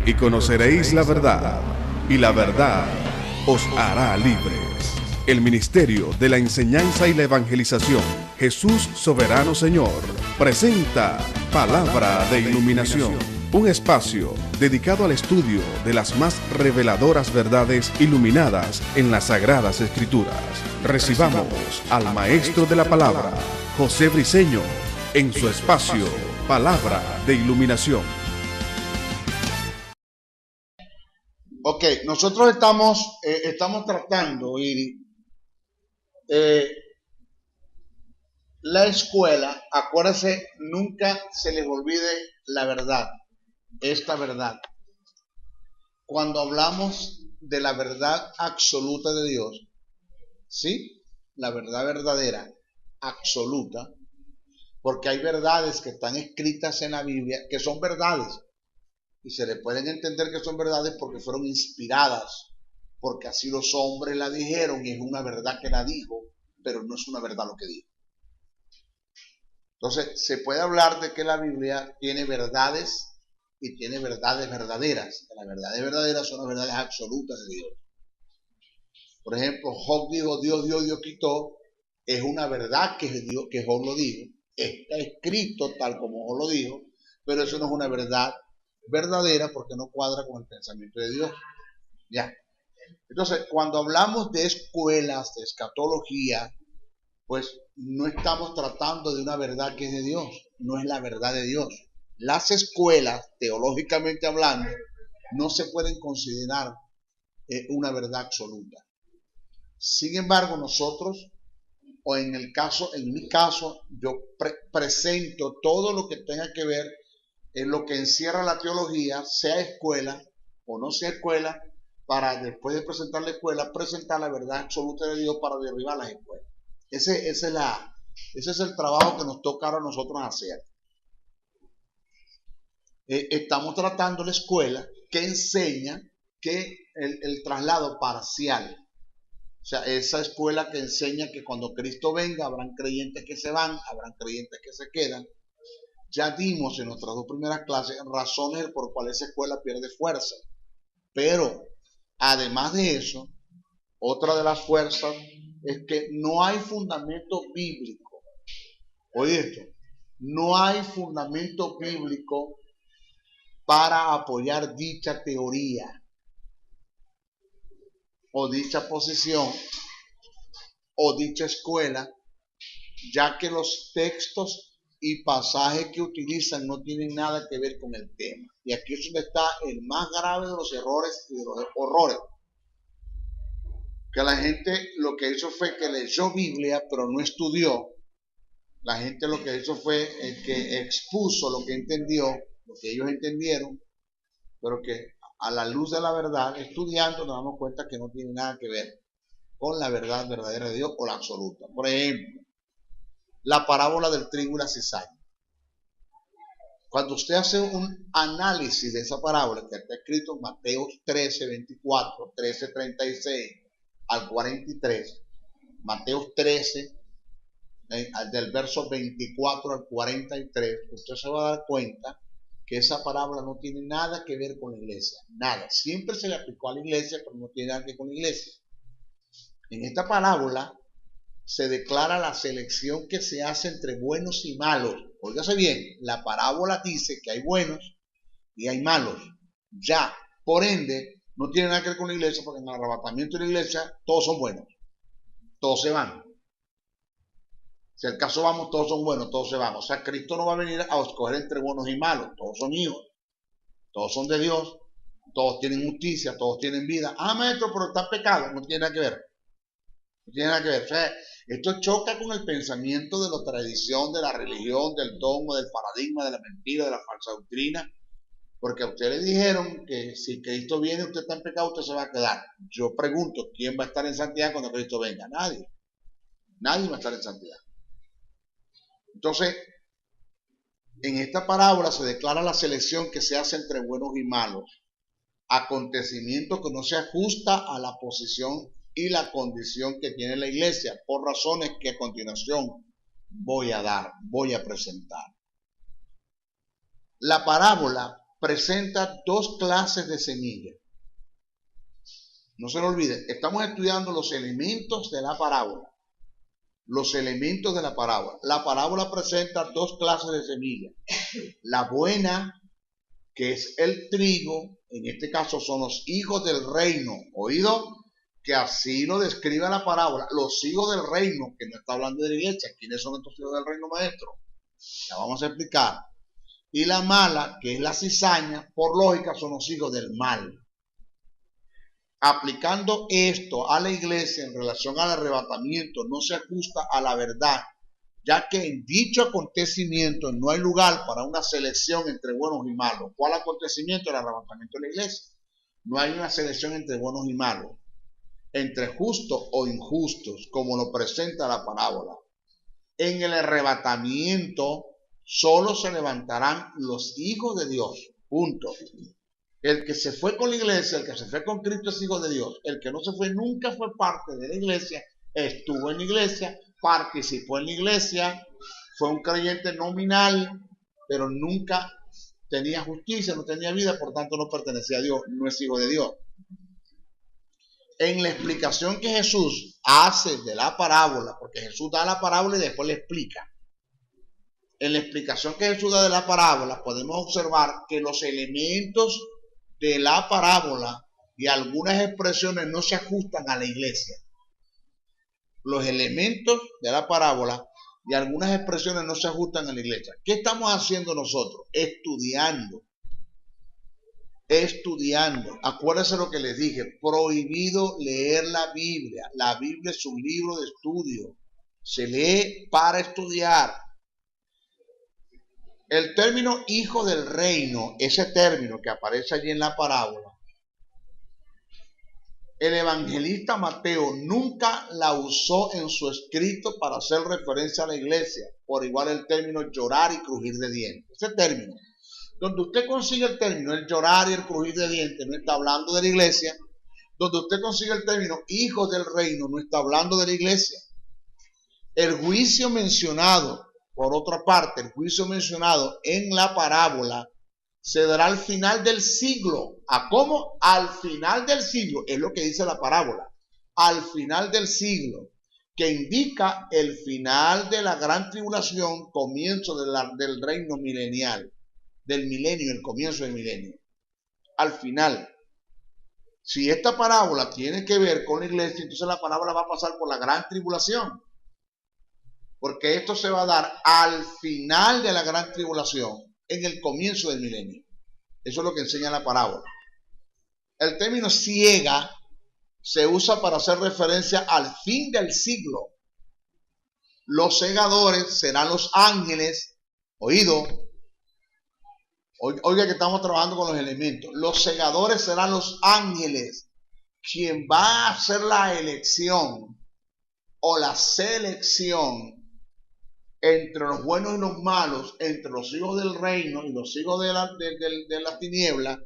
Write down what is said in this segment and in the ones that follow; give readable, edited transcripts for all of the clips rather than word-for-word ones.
y conoceréis la verdad, y la verdad os hará libres. El Ministerio de la Enseñanza y la Evangelización, Jesús Soberano Señor, presenta Palabra de Iluminación, un espacio dedicado al estudio de las más reveladoras verdades iluminadas en las Sagradas Escrituras. Recibamos al Maestro de la Palabra, José Briceño, en su espacio Palabra de Iluminación. Ok, nosotros estamos tratando la escuela. Acuérdense, nunca se les olvide la verdad, esta verdad. Cuando hablamos de la verdad absoluta de Dios, ¿sí? La verdad verdadera, absoluta, porque hay verdades que están escritas en la Biblia que son verdades. Y se le pueden entender que son verdades porque fueron inspiradas, porque así los hombres la dijeron y es una verdad que la dijo, pero no es una verdad lo que dijo. Entonces, se puede hablar de que la Biblia tiene verdades y tiene verdades verdaderas. Las verdades verdaderas son las verdades absolutas de Dios. Por ejemplo, Job dijo, Dios dio, Dios quitó. Es una verdad que Job lo dijo. Está escrito tal como Job lo dijo, pero eso no es una verdad verdadera porque no cuadra con el pensamiento de Dios. Ya. Entonces, cuando hablamos de escuelas, de escatología, pues no estamos tratando de una verdad que es de Dios, no es la verdad de Dios. Las escuelas, teológicamente hablando, no se pueden considerar una verdad absoluta. Sin embargo, nosotros, o en mi caso, yo presento todo lo que tenga que ver en lo que encierra la teología, sea escuela o no sea escuela, para después de presentar la escuela, presentar la verdad absoluta de Dios para derribar las escuelas. Ese es el trabajo que nos toca ahora a nosotros hacer. Estamos tratando la escuela que enseña que el traslado parcial, o sea, esa escuela que enseña que cuando Cristo venga habrán creyentes que se van, habrán creyentes que se quedan. Ya dimos en nuestras dos primeras clases razones por cuales esa escuela pierde fuerza. Pero, además de eso, otra de las fuerzas es que no hay fundamento bíblico. Oye esto, no hay fundamento bíblico para apoyar dicha teoría o dicha posición o dicha escuela, ya que los textos y pasajes que utilizan no tienen nada que ver con el tema. Y aquí es donde está el más grave de los errores y de los horrores. Que la gente lo que hizo fue que leyó Biblia, pero no estudió. La gente lo que hizo fue que expuso lo que entendió, lo que ellos entendieron, pero que a la luz de la verdad, estudiando, nos damos cuenta que no tiene nada que ver con la verdad verdadera de Dios o la absoluta. Por ejemplo, la parábola del trigo y la cizaña. Cuando usted hace un análisis de esa parábola que está escrito en Mateo 13, 24, 13, 36 al 43, Mateo 13, del verso 24 al 43, usted se va a dar cuenta que esa parábola no tiene nada que ver con la iglesia, nada. Siempre se le aplicó a la iglesia, pero no tiene nada que ver con la iglesia. En esta parábola se declara la selección que se hace entre buenos y malos. Óigase bien, la parábola dice que hay buenos y hay malos. Ya, por ende, no tiene nada que ver con la iglesia, porque en el arrebatamiento de la iglesia todos son buenos, todos se van. Si al caso vamos, todos son buenos, todos se van. O sea, Cristo no va a venir a escoger entre buenos y malos. Todos son hijos, todos son de Dios, todos tienen justicia, todos tienen vida. Ah, maestro, pero está pecado. No tiene nada que ver. No tiene nada que ver. O sea, esto choca con el pensamiento de la tradición, de la religión, del dogma, del paradigma, de la mentira, de la falsa doctrina. Porque a usted le dijeron que si Cristo viene, usted está en pecado, usted se va a quedar. Yo pregunto, ¿quién va a estar en santidad cuando Cristo venga? Nadie. Nadie va a estar en santidad. Entonces, en esta parábola se declara la selección que se hace entre buenos y malos. Acontecimiento que no se ajusta a la posición y la condición que tiene la iglesia, por razones que a continuación voy a presentar. La parábola presenta dos clases de semillas. No se lo olvide, estamos estudiando los elementos de la parábola. Los elementos de la parábola. La parábola presenta dos clases de semillas. La buena, que es el trigo, en este caso son los hijos del reino. ¿Oído? Que así lo describe la parábola. Los hijos del reino, que no está hablando de la iglesia. ¿Quiénes son estos hijos del reino, maestro? Ya vamos a explicar. Y la mala, que es la cizaña, por lógica son los hijos del mal. Aplicando esto a la iglesia en relación al arrebatamiento no se ajusta a la verdad, ya que en dicho acontecimiento no hay lugar para una selección entre buenos y malos. ¿Cuál acontecimiento? El arrebatamiento de la iglesia. No hay una selección entre buenos y malos, entre justos o injustos, como lo presenta la parábola. En el arrebatamiento solo se levantarán los hijos de Dios. Punto. El que se fue con la iglesia, el que se fue con Cristo es hijo de Dios. El que no se fue nunca fue parte de la iglesia, estuvo en la iglesia, participó en la iglesia, fue un creyente nominal, pero nunca tenía justicia, no tenía vida, por tanto no pertenecía a Dios, no es hijo de Dios. En la explicación que Jesús hace de la parábola, porque Jesús da la parábola y después le explica. En la explicación que Jesús da de la parábola podemos observar que los elementos de la parábola y algunas expresiones no se ajustan a la iglesia. Los elementos de la parábola y algunas expresiones no se ajustan a la iglesia. ¿Qué estamos haciendo nosotros? Estudiando. Acuérdense lo que les dije, prohibido leer la Biblia. La Biblia es un libro de estudio. Se lee para estudiar. El término hijo del reino, ese término que aparece allí en la parábola, el evangelista Mateo nunca la usó en su escrito para hacer referencia a la iglesia. Por igual el término llorar y crujir de dientes. Ese término, donde usted consigue el término el llorar y el crujir de dientes, no está hablando de la iglesia. Donde usted consigue el término hijos del reino, no está hablando de la iglesia. El juicio mencionado, por otra parte, el juicio mencionado en la parábola se dará al final del siglo. ¿A cómo? Al final del siglo. Es lo que dice la parábola. Al final del siglo. Que indica el final de la gran tribulación, comienzo del reino milenial. Del milenio, el comienzo del milenio. Al final. Si esta parábola tiene que ver con la iglesia, entonces la parábola va a pasar por la gran tribulación. Porque esto se va a dar al final de la gran tribulación, en el comienzo del milenio. Eso es lo que enseña la parábola. El término ciega se usa para hacer referencia al fin del siglo. Los segadores serán los ángeles. Oído. Oiga que estamos trabajando con los elementos. Los segadores serán los ángeles. Quien va a hacer la elección o la selección entre los buenos y los malos, entre los hijos del reino y los hijos de la tiniebla,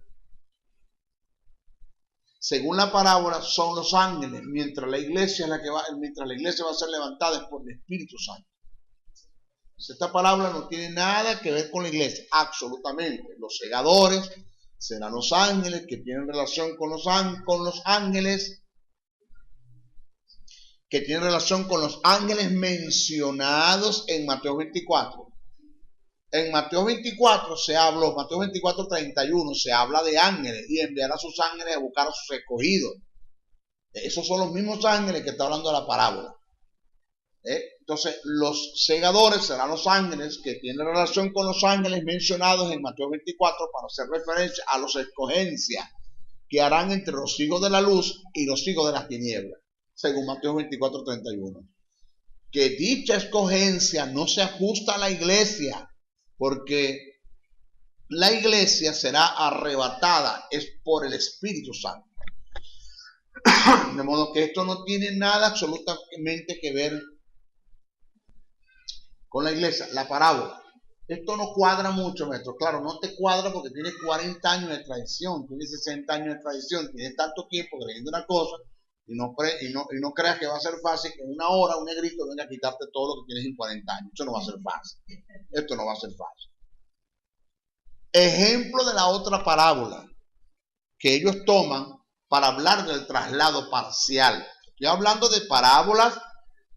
según la parábola, son los ángeles, mientras la iglesia va a ser levantada por el Espíritu Santo. Esta parábola no tiene nada que ver con la iglesia, absolutamente. Los segadores serán los ángeles que tienen relación con los ángeles, que tienen relación con los ángeles mencionados en Mateo 24. En Mateo 24 Mateo 24:31 se habla de ángeles y enviará a sus ángeles a buscar a sus escogidos. Esos son los mismos ángeles que está hablando de la parábola. Entonces, los segadores serán los ángeles que tienen relación con los ángeles mencionados en Mateo 24 para hacer referencia a los escogencias que harán entre los hijos de la luz y los hijos de las tinieblas, según Mateo 24:31. Que dicha escogencia no se ajusta a la iglesia, porque la iglesia será arrebatada, es por el Espíritu Santo. De modo que esto no tiene nada absolutamente que ver con la iglesia, la parábola. Esto no cuadra mucho, maestro. Claro, no te cuadra porque tienes 40 años de tradición, tienes 60 años de tradición, tienes tanto tiempo creyendo una cosa y no creas que va a ser fácil que en una hora un negrito venga a quitarte todo lo que tienes en 40 años. Eso no va a ser fácil. Esto no va a ser fácil. Ejemplo de la otra parábola que ellos toman para hablar del traslado parcial. Estoy hablando de parábolas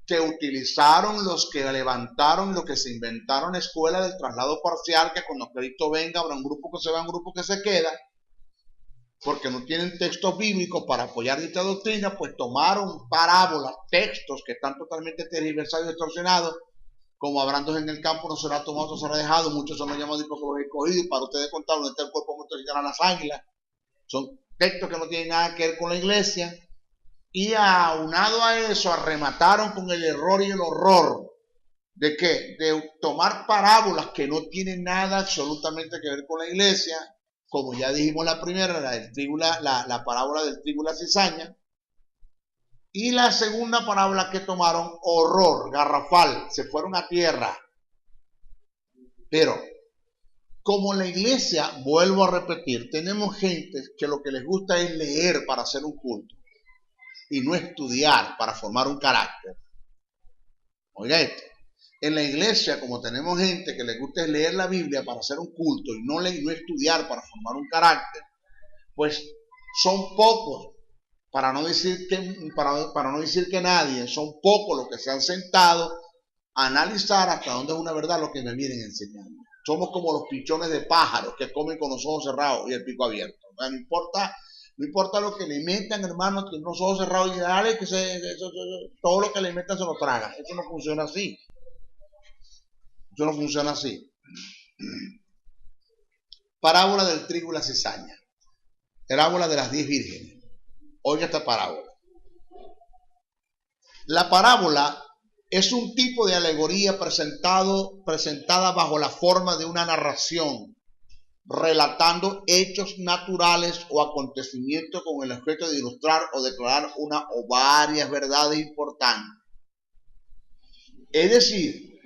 que utilizaron los que levantaron, lo que se inventaron la escuela del traslado parcial, que cuando Cristo venga habrá un grupo que se va, un grupo que se queda, porque no tienen textos bíblicos para apoyar esta doctrina, pues tomaron parábolas, textos que están totalmente tergiversados y distorsionados, como hablando en el campo no será tomado, no será dejado, muchos son los llamados porque los escogidos, para ustedes contar donde está el cuerpo muerto y llegarán las águilas. Son textos que no tienen nada que ver con la iglesia, y aunado a eso arremataron con el error y el horror de que de tomar parábolas que no tienen nada absolutamente que ver con la iglesia, como ya dijimos la primera, la parábola del trigo y la cizaña, y la segunda parábola que tomaron, horror, garrafal, se fueron a tierra. Pero como la iglesia, vuelvo a repetir, tenemos gente que lo que les gusta es leer para hacer un culto y no estudiar para formar un carácter. Oiga esto, en la iglesia, como tenemos gente que les gusta es leer la Biblia para hacer un culto y no estudiar para formar un carácter, pues son pocos, para no decir que nadie, son pocos los que se han sentado a analizar hasta dónde es una verdad lo que me vienen enseñando. Somos como los pichones de pájaros que comen con los ojos cerrados y el pico abierto. O sea, no importa lo que le metan, hermano, que los ojos cerrados y dale, todo lo que le metan se lo tragan. Eso no funciona así. Eso no funciona así. Parábola del trigo y la cizaña. Parábola de las 10 vírgenes. Oiga esta parábola. La parábola es un tipo de alegoría presentada bajo la forma de una narración, relatando hechos naturales o acontecimientos con el objeto de ilustrar o declarar una o varias verdades importantes. Es decir,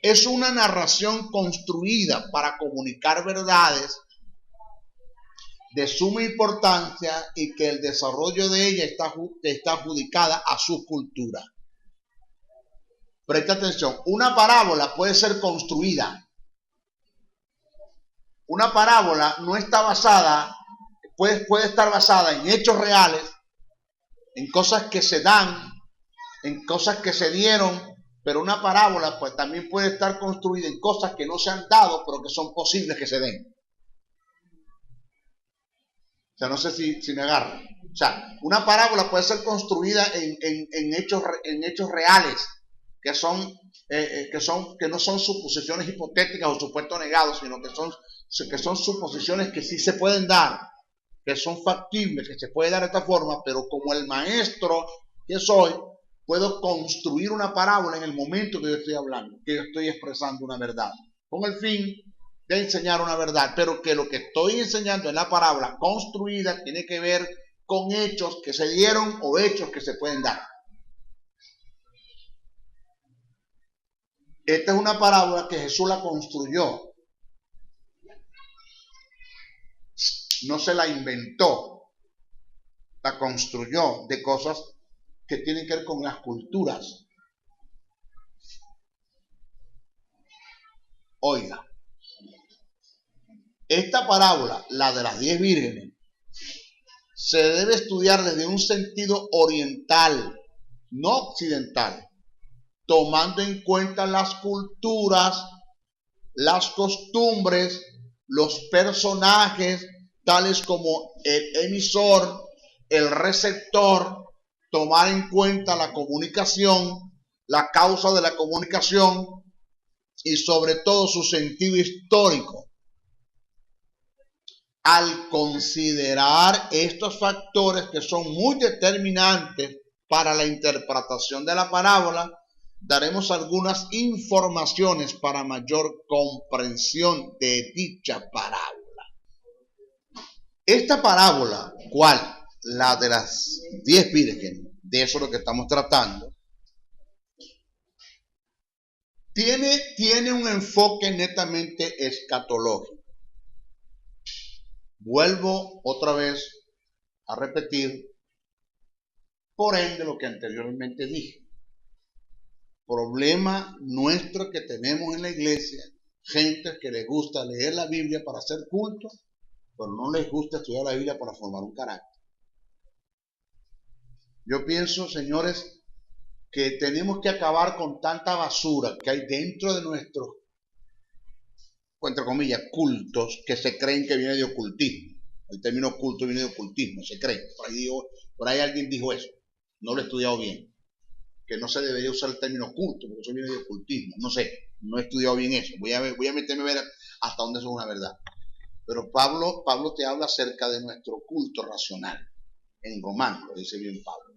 es una narración construida para comunicar verdades de suma importancia y que el desarrollo de ella está adjudicada a su cultura. Presta atención, una parábola puede ser construida. Una parábola no está basada, puede estar basada en hechos reales, en cosas que se dan, en cosas que se dieron, pero una parábola pues también puede estar construida en cosas que no se han dado, pero que son posibles que se den. O sea, no sé si me agarran. O sea, una parábola puede ser construida en hechos reales, que no son suposiciones hipotéticas o supuestos negados, sino que son suposiciones que sí se pueden dar, que son factibles, que se puede dar de esta forma, pero como el maestro que soy, puedo construir una parábola en el momento que yo estoy hablando, que yo estoy expresando una verdad, con el fin de enseñar una verdad, pero que lo que estoy enseñando en la parábola construida tiene que ver con hechos que se dieron o hechos que se pueden dar. Esta es una parábola que Jesús la construyó. No se la inventó. La construyó de cosas que tienen que ver con las culturas. Oiga, esta parábola, la de las 10 vírgenes, se debe estudiar desde un sentido oriental, no occidental, tomando en cuenta las culturas, las costumbres, los personajes, tales como el emisor, el receptor, tomar en cuenta la comunicación, la causa de la comunicación y sobre todo su sentido histórico. Al considerar estos factores que son muy determinantes para la interpretación de la parábola, daremos algunas informaciones para mayor comprensión de dicha parábola. Esta parábola, ¿cuál? La de las 10 vírgenes, de eso es lo que estamos tratando, tiene un enfoque netamente escatológico. Vuelvo otra vez a repetir, por ende, lo que anteriormente dije. Problema nuestro que tenemos en la iglesia Gente que les gusta leer la Biblia para hacer culto, pero no les gusta estudiar la Biblia para formar un carácter. Yo pienso, señores, que tenemos que acabar con tanta basura que hay dentro de nuestros, entre comillas, cultos, que se creen que viene de ocultismo. El término culto viene de ocultismo, se cree. Por ahí alguien dijo eso, no lo he estudiado bien, que no se debería usar el término culto, porque eso viene de ocultismo. No sé, no he estudiado bien eso. Voy a meterme a ver hasta dónde eso es una verdad. Pero Pablo te habla acerca de nuestro culto racional. En Romanos, lo dice bien Pablo.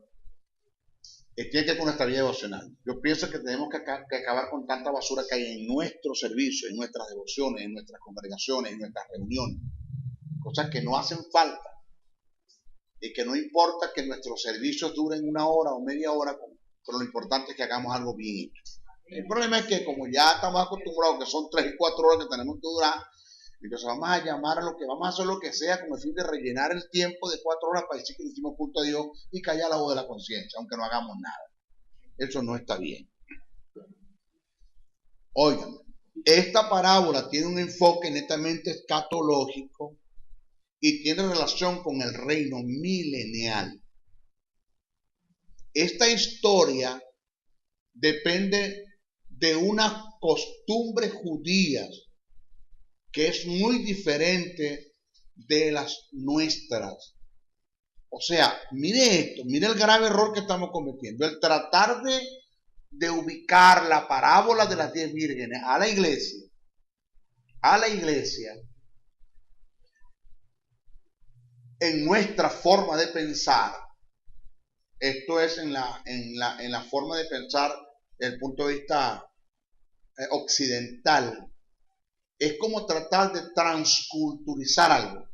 Tiene que ver con nuestra vida devocional. Yo pienso que tenemos que acabar con tanta basura que hay en nuestro servicio, en nuestras devociones, en nuestras congregaciones, en nuestras reuniones. Cosas que no hacen falta. Y que no importa que nuestros servicios duren 1 hora o media hora, pero lo importante es que hagamos algo bien hecho. El problema es que como ya estamos acostumbrados que son 3 y 4 horas que tenemos que durar, entonces vamos a llamar a lo que vamos a hacer lo que sea con el fin de rellenar el tiempo de 4 horas para decir que le hicimos culto a Dios y callar la voz de la conciencia, aunque no hagamos nada. Eso no está bien. Oigan, esta parábola tiene un enfoque netamente escatológico y tiene relación con el reino milenial. Esta historia depende de unas costumbres judías que es muy diferente de las nuestras. O sea, mire esto, mire el grave error que estamos cometiendo, el tratar de ubicar la parábola de las 10 vírgenes a la iglesia, en nuestra forma de pensar. Esto es en la forma de pensar desde el punto de vista occidental. Es como tratar de transculturizar algo.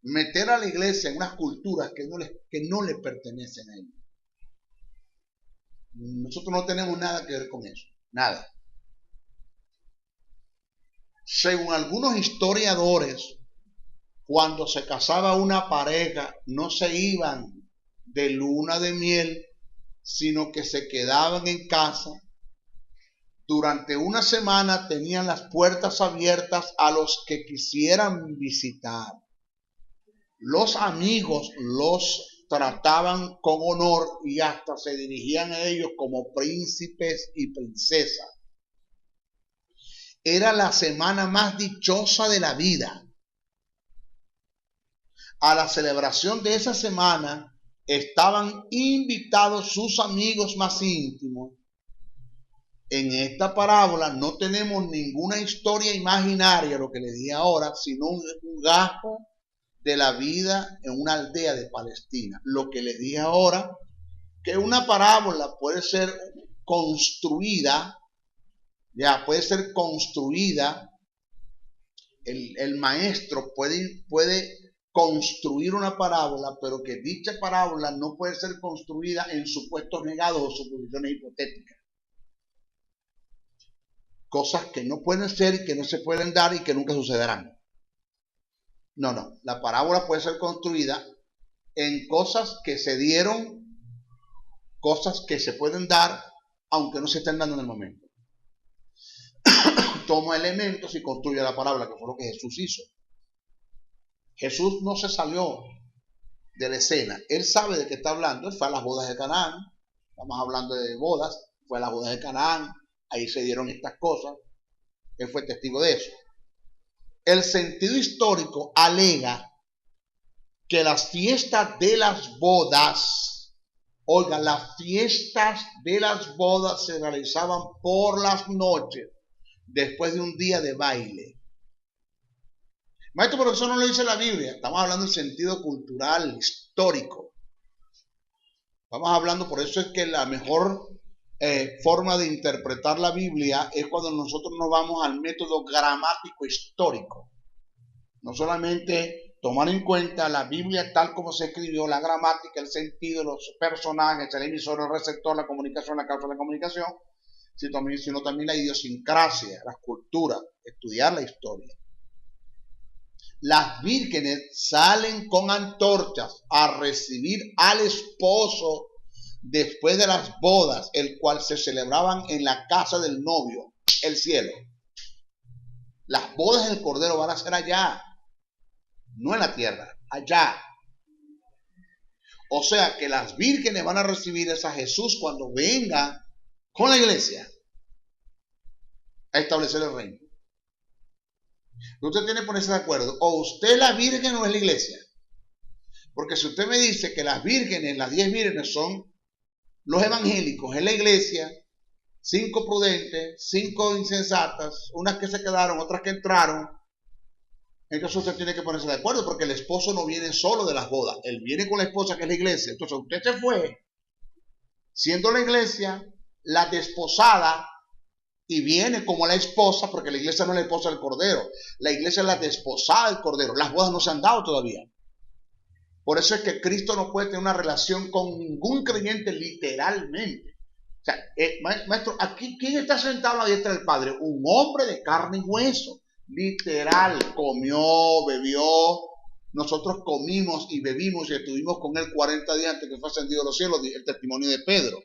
Meter a la iglesia en unas culturas que no le pertenecen a ella. Nosotros no tenemos nada que ver con eso. Nada. Según algunos historiadores, cuando se casaba una pareja, no se iban de luna de miel, sino que se quedaban en casa. Durante una semana tenían las puertas abiertas a los que quisieran visitar. Los amigos los trataban con honor y hasta se dirigían a ellos como príncipes y princesas. Era la semana más dichosa de la vida. A la celebración de esa semana estaban invitados sus amigos más íntimos. En esta parábola no tenemos ninguna historia imaginaria, lo que le dije ahora, sino un gasto de la vida en una aldea de Palestina. Lo que le dije ahora, que una parábola puede ser construida, el maestro puede construir una parábola, pero que dicha parábola no puede ser construida en supuestos negados o suposiciones hipotéticas. Cosas que no pueden ser, que no se pueden dar y que nunca sucederán. No. La parábola puede ser construida en cosas que se dieron, cosas que se pueden dar, aunque no se estén dando en el momento. Toma elementos y construye la parábola, que fue lo que Jesús hizo. Jesús no se salió de la escena. Él sabe de qué está hablando. Él fue a las bodas de Canaán. Estamos hablando de bodas. Fue a las bodas de Canaán. Ahí se dieron estas cosas. Él fue testigo de eso. El sentido histórico alega que las fiestas de las bodas, las fiestas de las bodas se realizaban por las noches, después de un día de baile. Maestro, pero eso no lo dice la Biblia. Estamos hablando del sentido cultural, histórico. Estamos hablando, por eso es que la mejor forma de interpretar la Biblia es cuando nosotros nos vamos al método gramático histórico. No solamente tomar en cuenta la Biblia tal como se escribió, la gramática, el sentido, los personajes, el emisor, el receptor, la comunicación, la causa de la comunicación, sino también la idiosincrasia, las culturas, estudiar la historia. Las vírgenes salen con antorchas a recibir al esposo después de las bodas, el cual se celebraban en la casa del novio, el cielo. Las bodas del Cordero van a ser allá, no en la tierra, allá. O sea que las vírgenes van a recibir a Jesús cuando venga con la iglesia a establecer el reino. Usted tiene que ponerse de acuerdo. O usted es la virgen o es la iglesia. Porque si usted me dice que las vírgenes, las 10 vírgenes son los evangélicos en la iglesia, 5 prudentes, 5 insensatas, unas que se quedaron, otras que entraron, entonces usted tiene que ponerse de acuerdo, porque el esposo no viene solo de las bodas, él viene con la esposa que es la iglesia. Entonces usted se fue siendo la iglesia la desposada y viene como la esposa, porque la iglesia no es la esposa del Cordero, la iglesia es la desposada del Cordero. Las bodas no se han dado todavía. Por eso es que Cristo no puede tener una relación con ningún creyente literalmente. O sea, maestro, aquí, ¿quién está sentado a la diestra del Padre? Un hombre de carne y hueso. Literal, comió, bebió. Nosotros comimos y bebimos y estuvimos con él 40 días antes que fue ascendido a los cielos, el testimonio de Pedro.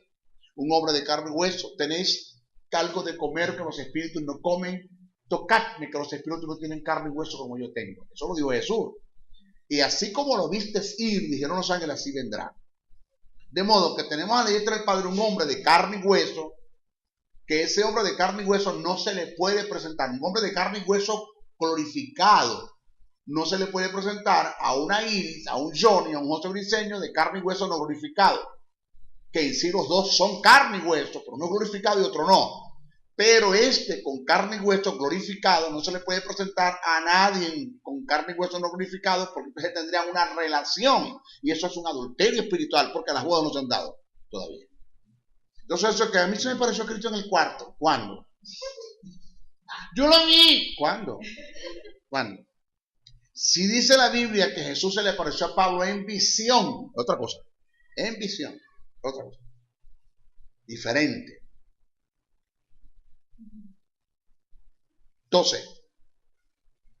Un hombre de carne y hueso. Tenéis algo de comer que los espíritus no comen. Tocadme que los espíritus no tienen carne y hueso como yo tengo. Eso lo dijo Jesús. Y así como lo vistes ir, dijeron los ángeles, así vendrá. De modo que tenemos a la diestra del Padre un hombre de carne y hueso, que ese hombre de carne y hueso no se le puede presentar. Un hombre de carne y hueso glorificado no se le puede presentar a una Iris, a un Johnny, a un José Briceño de carne y hueso no glorificado. Que en sí los dos son carne y hueso, pero uno glorificado y otro no. Pero este con carne y hueso glorificado no se le puede presentar a nadie con carne y hueso no glorificado, porque entonces tendrían una relación. Y eso es un adulterio espiritual, porque las bodas no se han dado todavía. Entonces eso que a mí se me pareció a Cristo en el cuarto. ¿Cuándo? Yo lo vi. ¿Cuándo? ¿Cuándo? Si dice la Biblia que Jesús se le apareció a Pablo en visión, otra cosa. En visión, otra cosa. Diferente. Entonces,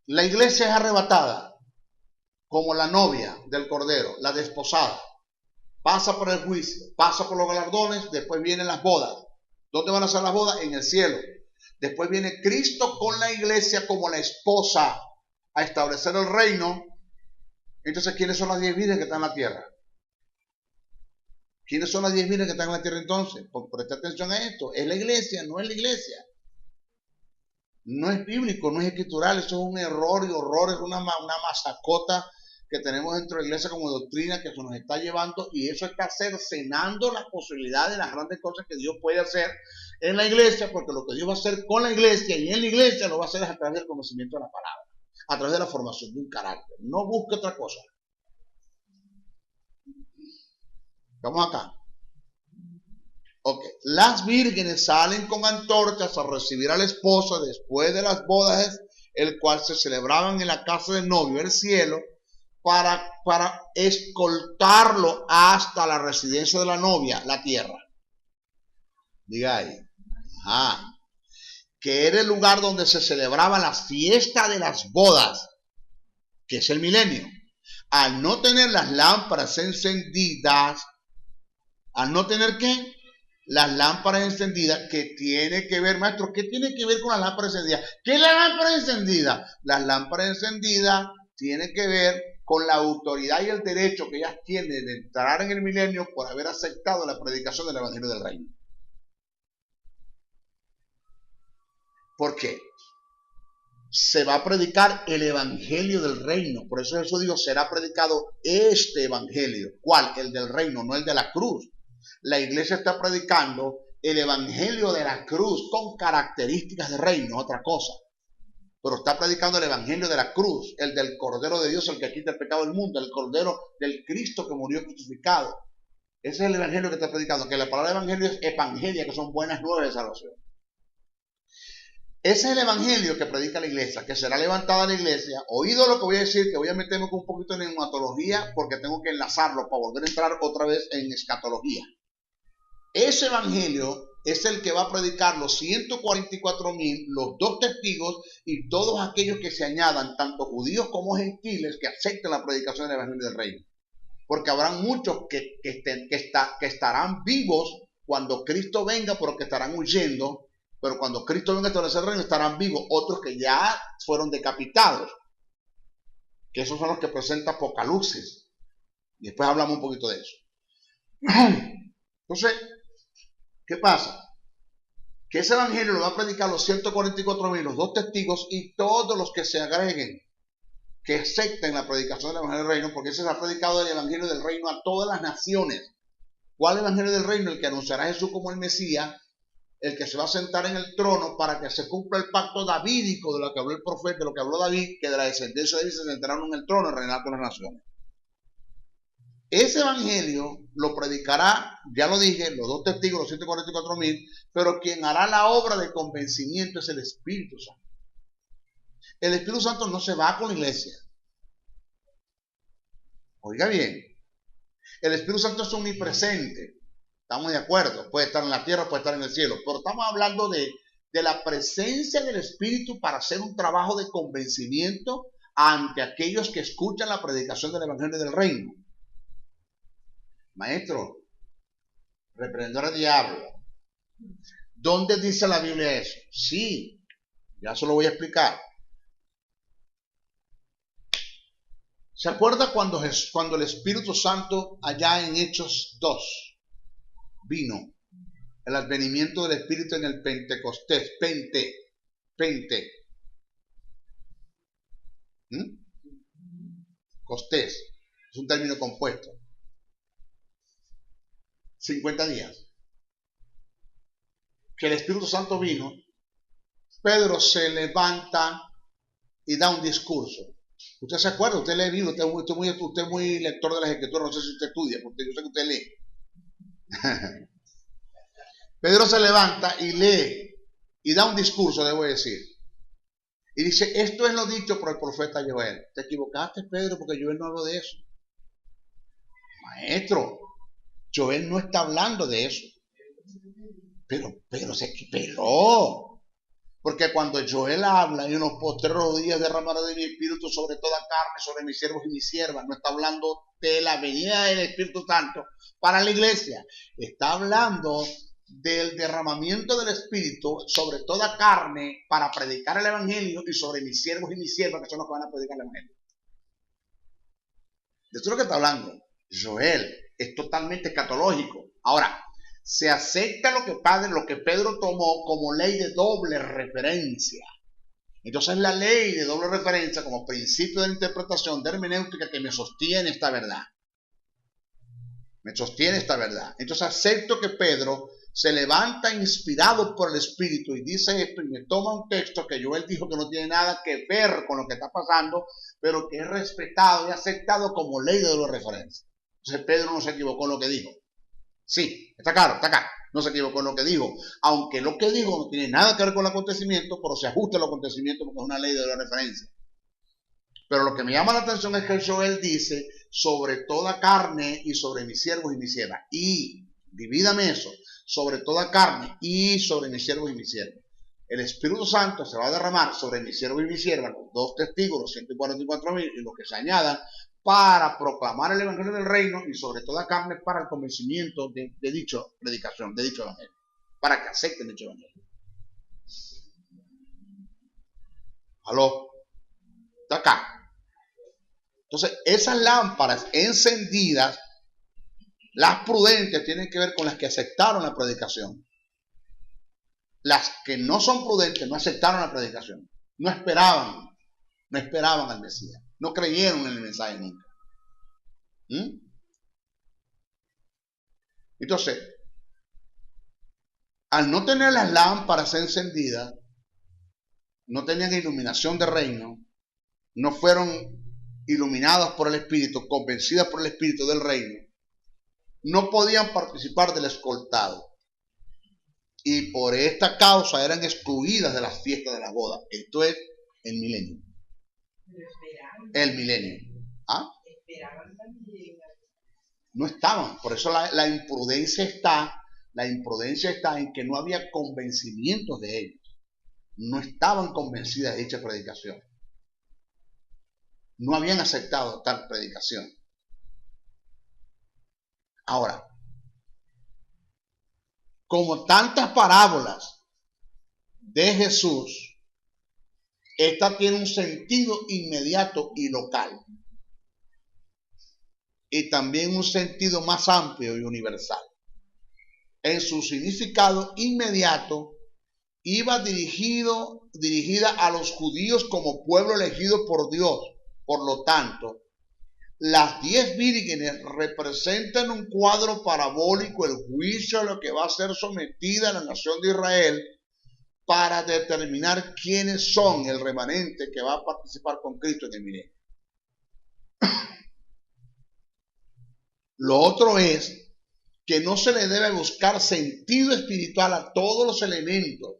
la iglesia es arrebatada como la novia del Cordero, la desposada. Pasa por el juicio, pasa por los galardones, después vienen las bodas. ¿Dónde van a ser las bodas? En el cielo. Después viene Cristo con la iglesia como la esposa a establecer el reino. Entonces, ¿quiénes son las 10 vírgenes que están en la tierra? ¿Quiénes son las 10 vírgenes que están en la tierra entonces? Presta atención a esto. Es la iglesia, no es la iglesia. No es bíblico, no es escritural. Eso es un error y horror, es una masacota que tenemos dentro de la iglesia como doctrina que se nos está llevando, y eso está cercenando la posibilidad de las grandes cosas que Dios puede hacer en la iglesia, porque lo que Dios va a hacer con la iglesia y en la iglesia lo va a hacer a través del conocimiento de la palabra, a través de la formación de un carácter. No busque otra cosa. Vamos acá. Ok, las vírgenes salen con antorchas a recibir al esposo después de las bodas, el cual se celebraban en la casa del novio, el cielo, para escoltarlo hasta la residencia de la novia, la tierra. Diga ahí. Ajá. Que era el lugar donde se celebraba la fiesta de las bodas, que es el milenio. Al no tener las lámparas encendidas, al no tener ¿qué? Las lámparas encendidas, que tiene que ver, maestro, ¿qué tiene que ver con las lámparas encendidas? ¿Qué es la lámpara encendida? Las lámparas encendidas tienen que ver con la autoridad y el derecho que ellas tienen de entrar en el milenio por haber aceptado la predicación del Evangelio del Reino. ¿Por qué? Se va a predicar el Evangelio del Reino. Por eso Jesús dijo, será predicado este Evangelio. ¿Cuál? El del reino, no el de la cruz. La iglesia está predicando el Evangelio de la cruz con características de reino, otra cosa. Pero está predicando el Evangelio de la cruz, el del Cordero de Dios, el que quita el pecado del mundo, el Cordero del Cristo que murió crucificado. Ese es el Evangelio que está predicando, que la palabra Evangelio es evangelia, que son buenas nuevas de salvación. Ese es el Evangelio que predica la iglesia, que será levantada la iglesia. Oído lo que voy a decir, que voy a meterme un poquito en neumatología, porque tengo que enlazarlo para volver a entrar otra vez en escatología. Ese Evangelio es el que va a predicar los 144,000, los 2 testigos y todos aquellos que se añadan, tanto judíos como gentiles, que acepten la predicación del Evangelio del Reino. Porque habrán muchos que estarán vivos cuando Cristo venga, pero que estarán huyendo Pero cuando Cristo venga a establecer el reino estarán vivos otros que ya fueron decapitados, que esos son los que presenta Apocalipsis. Y después hablamos un poquito de eso. Entonces, ¿qué pasa? Que ese evangelio lo va a predicar los 144,000, los 2 testigos y todos los que se agreguen, que acepten la predicación del evangelio del reino, porque ese se ha predicado el evangelio del reino a todas las naciones. ¿Cuál evangelio del reino? El que anunciará a Jesús como el Mesías, el que se va a sentar en el trono para que se cumpla el pacto davídico de lo que habló el profeta, de lo que habló David, que de la descendencia de David se sentarán en el trono y reinar con las naciones. Ese evangelio lo predicará, ya lo dije, los 2 testigos, los 144,000, pero quien hará la obra de convencimiento es el Espíritu Santo. El Espíritu Santo no se va con la iglesia. Oiga bien, el Espíritu Santo es omnipresente. Estamos de acuerdo, puede estar en la tierra, puede estar en el cielo, pero estamos hablando de la presencia del Espíritu para hacer un trabajo de convencimiento ante aquellos que escuchan la predicación del evangelio del reino. Maestro, reprendedor del diablo, ¿dónde dice la Biblia eso? Sí, ya se lo voy a explicar. ¿Se acuerda cuando el Espíritu Santo allá en Hechos 2 vino? El advenimiento del Espíritu en el Pentecostés, Costés, es un término compuesto. 50 días. Que el Espíritu Santo vino, Pedro se levanta y da un discurso. ¿Usted se acuerda? Usted lee Biblia, usted es muy lector de las Escrituras, no sé si usted estudia, porque yo sé que usted lee. Pedro se levanta y lee y da un discurso, debo decir. Y dice, esto es lo dicho por el profeta Joel. Te equivocaste, Pedro, porque Joel no habló de eso. Maestro, Joel no está hablando de eso. Pero se equiparó. Porque cuando Joel habla, en los postreros días derramaré de mi espíritu sobre toda carne, sobre mis siervos y mis siervas, no está hablando de la venida del Espíritu Santo para la iglesia. Está hablando del derramamiento del Espíritu sobre toda carne para predicar el evangelio y sobre mis siervos y mis siervas, que son los que van a predicar el evangelio. De eso es lo que está hablando Joel. Es totalmente escatológico. Ahora, se acepta lo que Pedro tomó como ley de doble referencia. Entonces la ley de doble referencia como principio de interpretación de hermenéutica que me sostiene esta verdad. Entonces acepto que Pedro se levanta inspirado por el Espíritu y dice esto y me toma un texto que Joel dijo que no tiene nada que ver con lo que está pasando, pero que es respetado y aceptado como ley de doble referencia. Entonces Pedro no se equivocó en lo que dijo. Sí, está claro, está acá. No se equivocó en lo que dijo. Aunque lo que dijo no tiene nada que ver con el acontecimiento, pero se ajusta al acontecimiento porque es una ley de la referencia. Pero lo que me llama la atención es que Joel dice sobre toda carne y sobre mis siervos y mis siervas. Y divídame eso, sobre toda carne y sobre mis siervos y mis siervas. El Espíritu Santo se va a derramar sobre mis siervos y mis siervas, los 2 testigos, los 144,000 y los que se añadan, para proclamar el evangelio del reino y sobre toda carne para el convencimiento de dicha predicación, de dicho evangelio, para que acepten dicho evangelio. ¿Aló? Está acá. Entonces, esas lámparas encendidas, las prudentes, tienen que ver con las que aceptaron la predicación. Las que no son prudentes no aceptaron la predicación, no esperaban al Mesías. No creyeron en el mensaje nunca. Entonces, al no tener las lámparas encendidas, no tenían iluminación de reino, no fueron iluminadas por el Espíritu, convencidas por el Espíritu del reino, no podían participar del escoltado. Y por esta causa eran excluidas de las fiestas de las bodas. Esto es el milenio. El milenio. ¿Ah? No estaban. Por eso la imprudencia está en que no había convencimientos de ellos. No estaban convencidas de dicha predicación. No habían aceptado tal predicación. Ahora, como tantas parábolas de Jesús, esta tiene un sentido inmediato y local, y también un sentido más amplio y universal. En su significado inmediato, iba dirigida a los judíos como pueblo elegido por Dios. Por lo tanto, las 10 vírgenes representan un cuadro parabólico, el juicio a lo que va a ser sometida la nación de Israel para determinar quiénes son el remanente que va a participar con Cristo en el milenio. Lo otro es que no se le debe buscar sentido espiritual a todos los elementos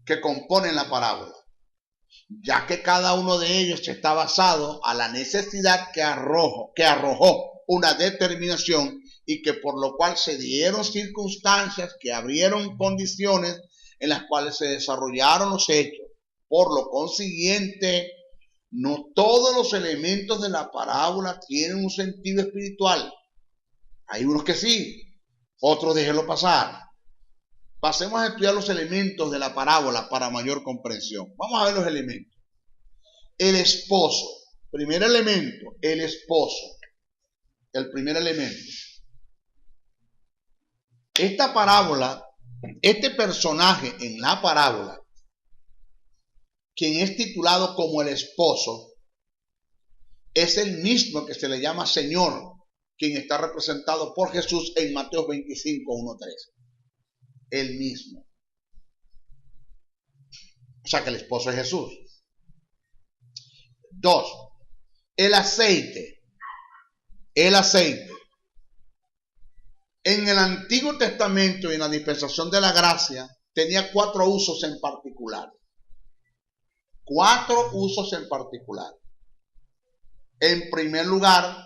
que componen la parábola, ya que cada uno de ellos está basado a la necesidad que arrojó una determinación y que por lo cual se dieron circunstancias que abrieron condiciones en las cuales se desarrollaron los hechos. Por lo consiguiente, no todos los elementos de la parábola tienen un sentido espiritual. Hay unos que sí, otros déjenlo pasar. Pasemos a estudiar los elementos de la parábola para mayor comprensión. Vamos a ver los elementos. El esposo. Primer elemento, el esposo. El primer elemento. Esta parábola, este personaje en la parábola, quien es titulado como el esposo, es el mismo que se le llama Señor, quien está representado por Jesús en Mateo 25, 1-3. El mismo. O sea que el esposo es Jesús. 2. El aceite. El aceite. En el Antiguo Testamento y en la dispensación de la gracia tenía 4 usos en particular. 4 usos en particular. En primer lugar,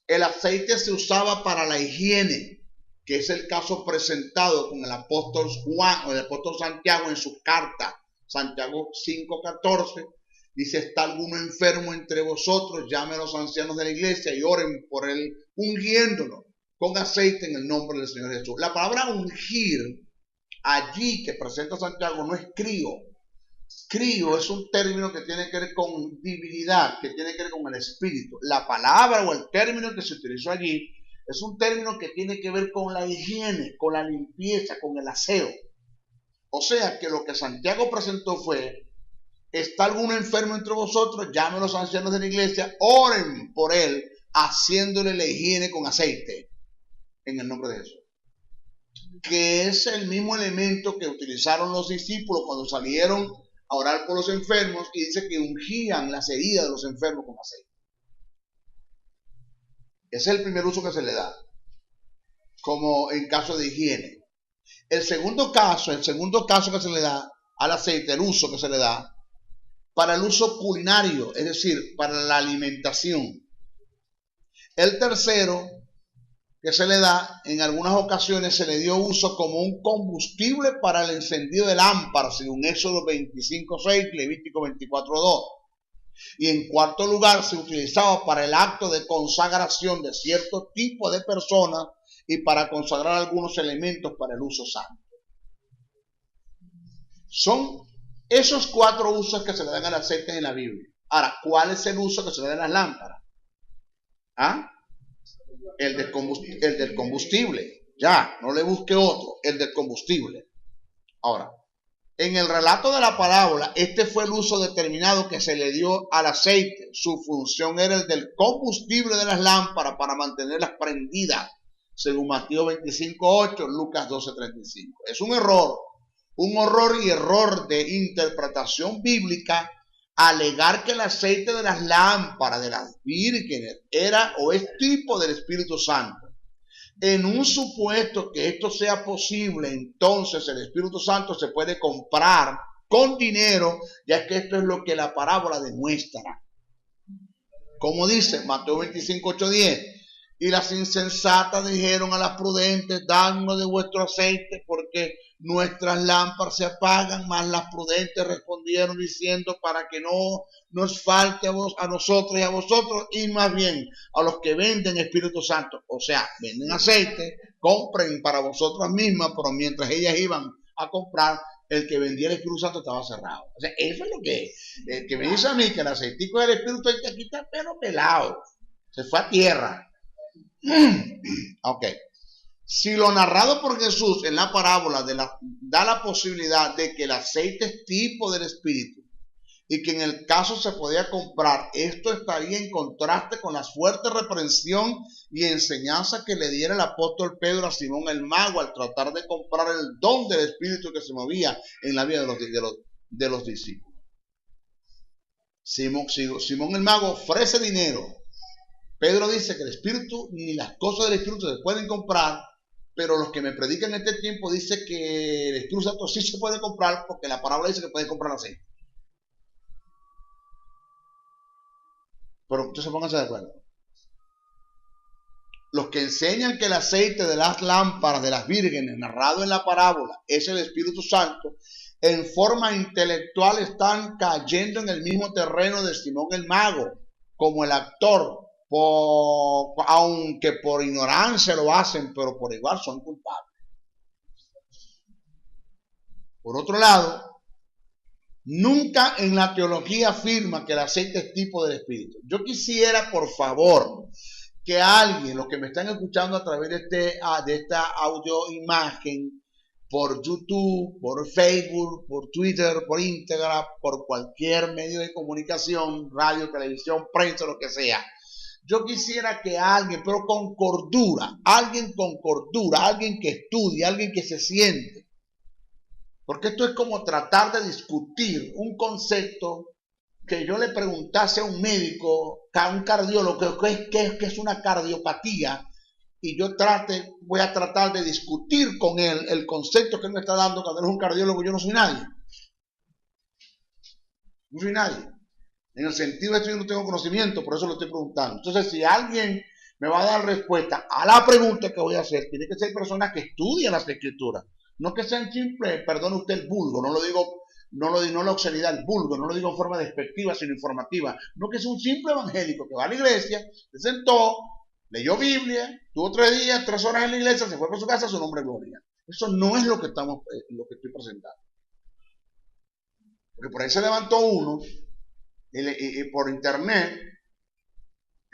el aceite se usaba para la higiene, que es el caso presentado con el apóstol Juan o el apóstol Santiago en su carta, Santiago 5:14, dice: ¿está alguno enfermo entre vosotros? Llame a los ancianos de la iglesia y oren por él, ungiéndolo con aceite en el nombre del Señor Jesús. La palabra ungir, allí que presenta Santiago, no es crío. Crío es un término que tiene que ver con divinidad, que tiene que ver con el espíritu. La palabra o el término que se utilizó allí es un término que tiene que ver con la higiene, con la limpieza, con el aseo. O sea que lo que Santiago presentó fue: ¿está alguno enfermo entre vosotros? Llame a los ancianos de la iglesia, oren por él, haciéndole la higiene con aceite, en el nombre de Jesús. Que es el mismo elemento que utilizaron los discípulos cuando salieron a orar por los enfermos, y dice que ungían las heridas de los enfermos con aceite. Ese es el primer uso que se le da, como en caso de higiene. El segundo caso que se le da al aceite, el uso que se le da para el uso culinario, es decir, para la alimentación. El tercero que se le da, en algunas ocasiones se le dio uso como un combustible para el encendido de lámparas, según Éxodo 25:6, Levítico 24:2. Y en cuarto lugar, se utilizaba para el acto de consagración de cierto tipo de personas y para consagrar algunos elementos para el uso santo. Son esos 4 usos que se le dan al aceite en la Biblia. Ahora, ¿cuál es el uso que se le da a las lámparas? ¿Ah? El del combustible. Ya, no le busque otro. El del combustible. Ahora, en el relato de la parábola, este fue el uso determinado que se le dio al aceite. Su función era el del combustible de las lámparas para mantenerlas prendidas, según Mateo 25:8, Lucas 12:35. Es un error de interpretación bíblica alegar que el aceite de las lámparas de las vírgenes era o es tipo del Espíritu Santo. En un supuesto que esto sea posible, entonces el Espíritu Santo se puede comprar con dinero, ya que esto es lo que la parábola demuestra. Como dice Mateo 25:8-10, y las insensatas dijeron a las prudentes: dadnos de vuestro aceite, porque nuestras lámparas se apagan. Mas las prudentes respondieron diciendo: para que no nos falte a nosotros y a vosotros, y más bien a los que venden Espíritu Santo. O sea, venden aceite, compren para vosotras mismas, pero mientras ellas iban a comprar, el que vendía el Espíritu Santo estaba cerrado. O sea, eso es lo que es. El que me dice a mí que el aceitico del Espíritu hay que quitar pelo pelado. Se fue a tierra. Ok. Si lo narrado por Jesús en la parábola da la posibilidad de que el aceite es tipo del Espíritu y que en el caso se podía comprar, esto estaría en contraste con la fuerte reprensión y enseñanza que le diera el apóstol Pedro a Simón el mago al tratar de comprar el don del Espíritu que se movía en la vida de los discípulos. Simón el mago ofrece dinero. Pedro dice que el Espíritu ni las cosas del Espíritu se pueden comprar, pero los que me predican en este tiempo dicen que el Espíritu Santo sí se puede comprar porque la parábola dice que puede comprar aceite. Pero entonces pónganse de acuerdo. Los que enseñan que el aceite de las lámparas de las vírgenes narrado en la parábola es el Espíritu Santo, en forma intelectual están cayendo en el mismo terreno de Simón el mago, como el actor, aunque por ignorancia lo hacen, pero por igual son culpables. Por otro lado, nunca en la teología afirma que el aceite es tipo del Espíritu. Yo quisiera, por favor, que alguien, los que me están escuchando a través de esta audio imagen, por YouTube, por Facebook, por Twitter, por Instagram, por cualquier medio de comunicación, radio, televisión, prensa, lo que sea. Yo quisiera que alguien, pero con cordura, alguien que estudie, alguien que se siente. Porque esto es como tratar de discutir un concepto que yo le preguntase a un médico, a un cardiólogo, que es una cardiopatía, y yo voy a tratar de discutir con él el concepto que él me está dando cuando él es un cardiólogo. Yo no soy nadie. No soy nadie. En el sentido de esto yo no tengo conocimiento, por eso lo estoy preguntando. Entonces, si alguien me va a dar respuesta a la pregunta que voy a hacer, tiene que ser personas que estudian las escrituras. No que sean simples, perdone usted el vulgo, no la obscenidad, el vulgo, no lo digo en forma despectiva, sino informativa. No que sea un simple evangélico que va a la iglesia, se sentó, leyó Biblia, tuvo 3 días, 3 horas en la iglesia, se fue para su casa, su nombre es gloria. Eso no es lo que estoy presentando. Porque por ahí se levantó uno por internet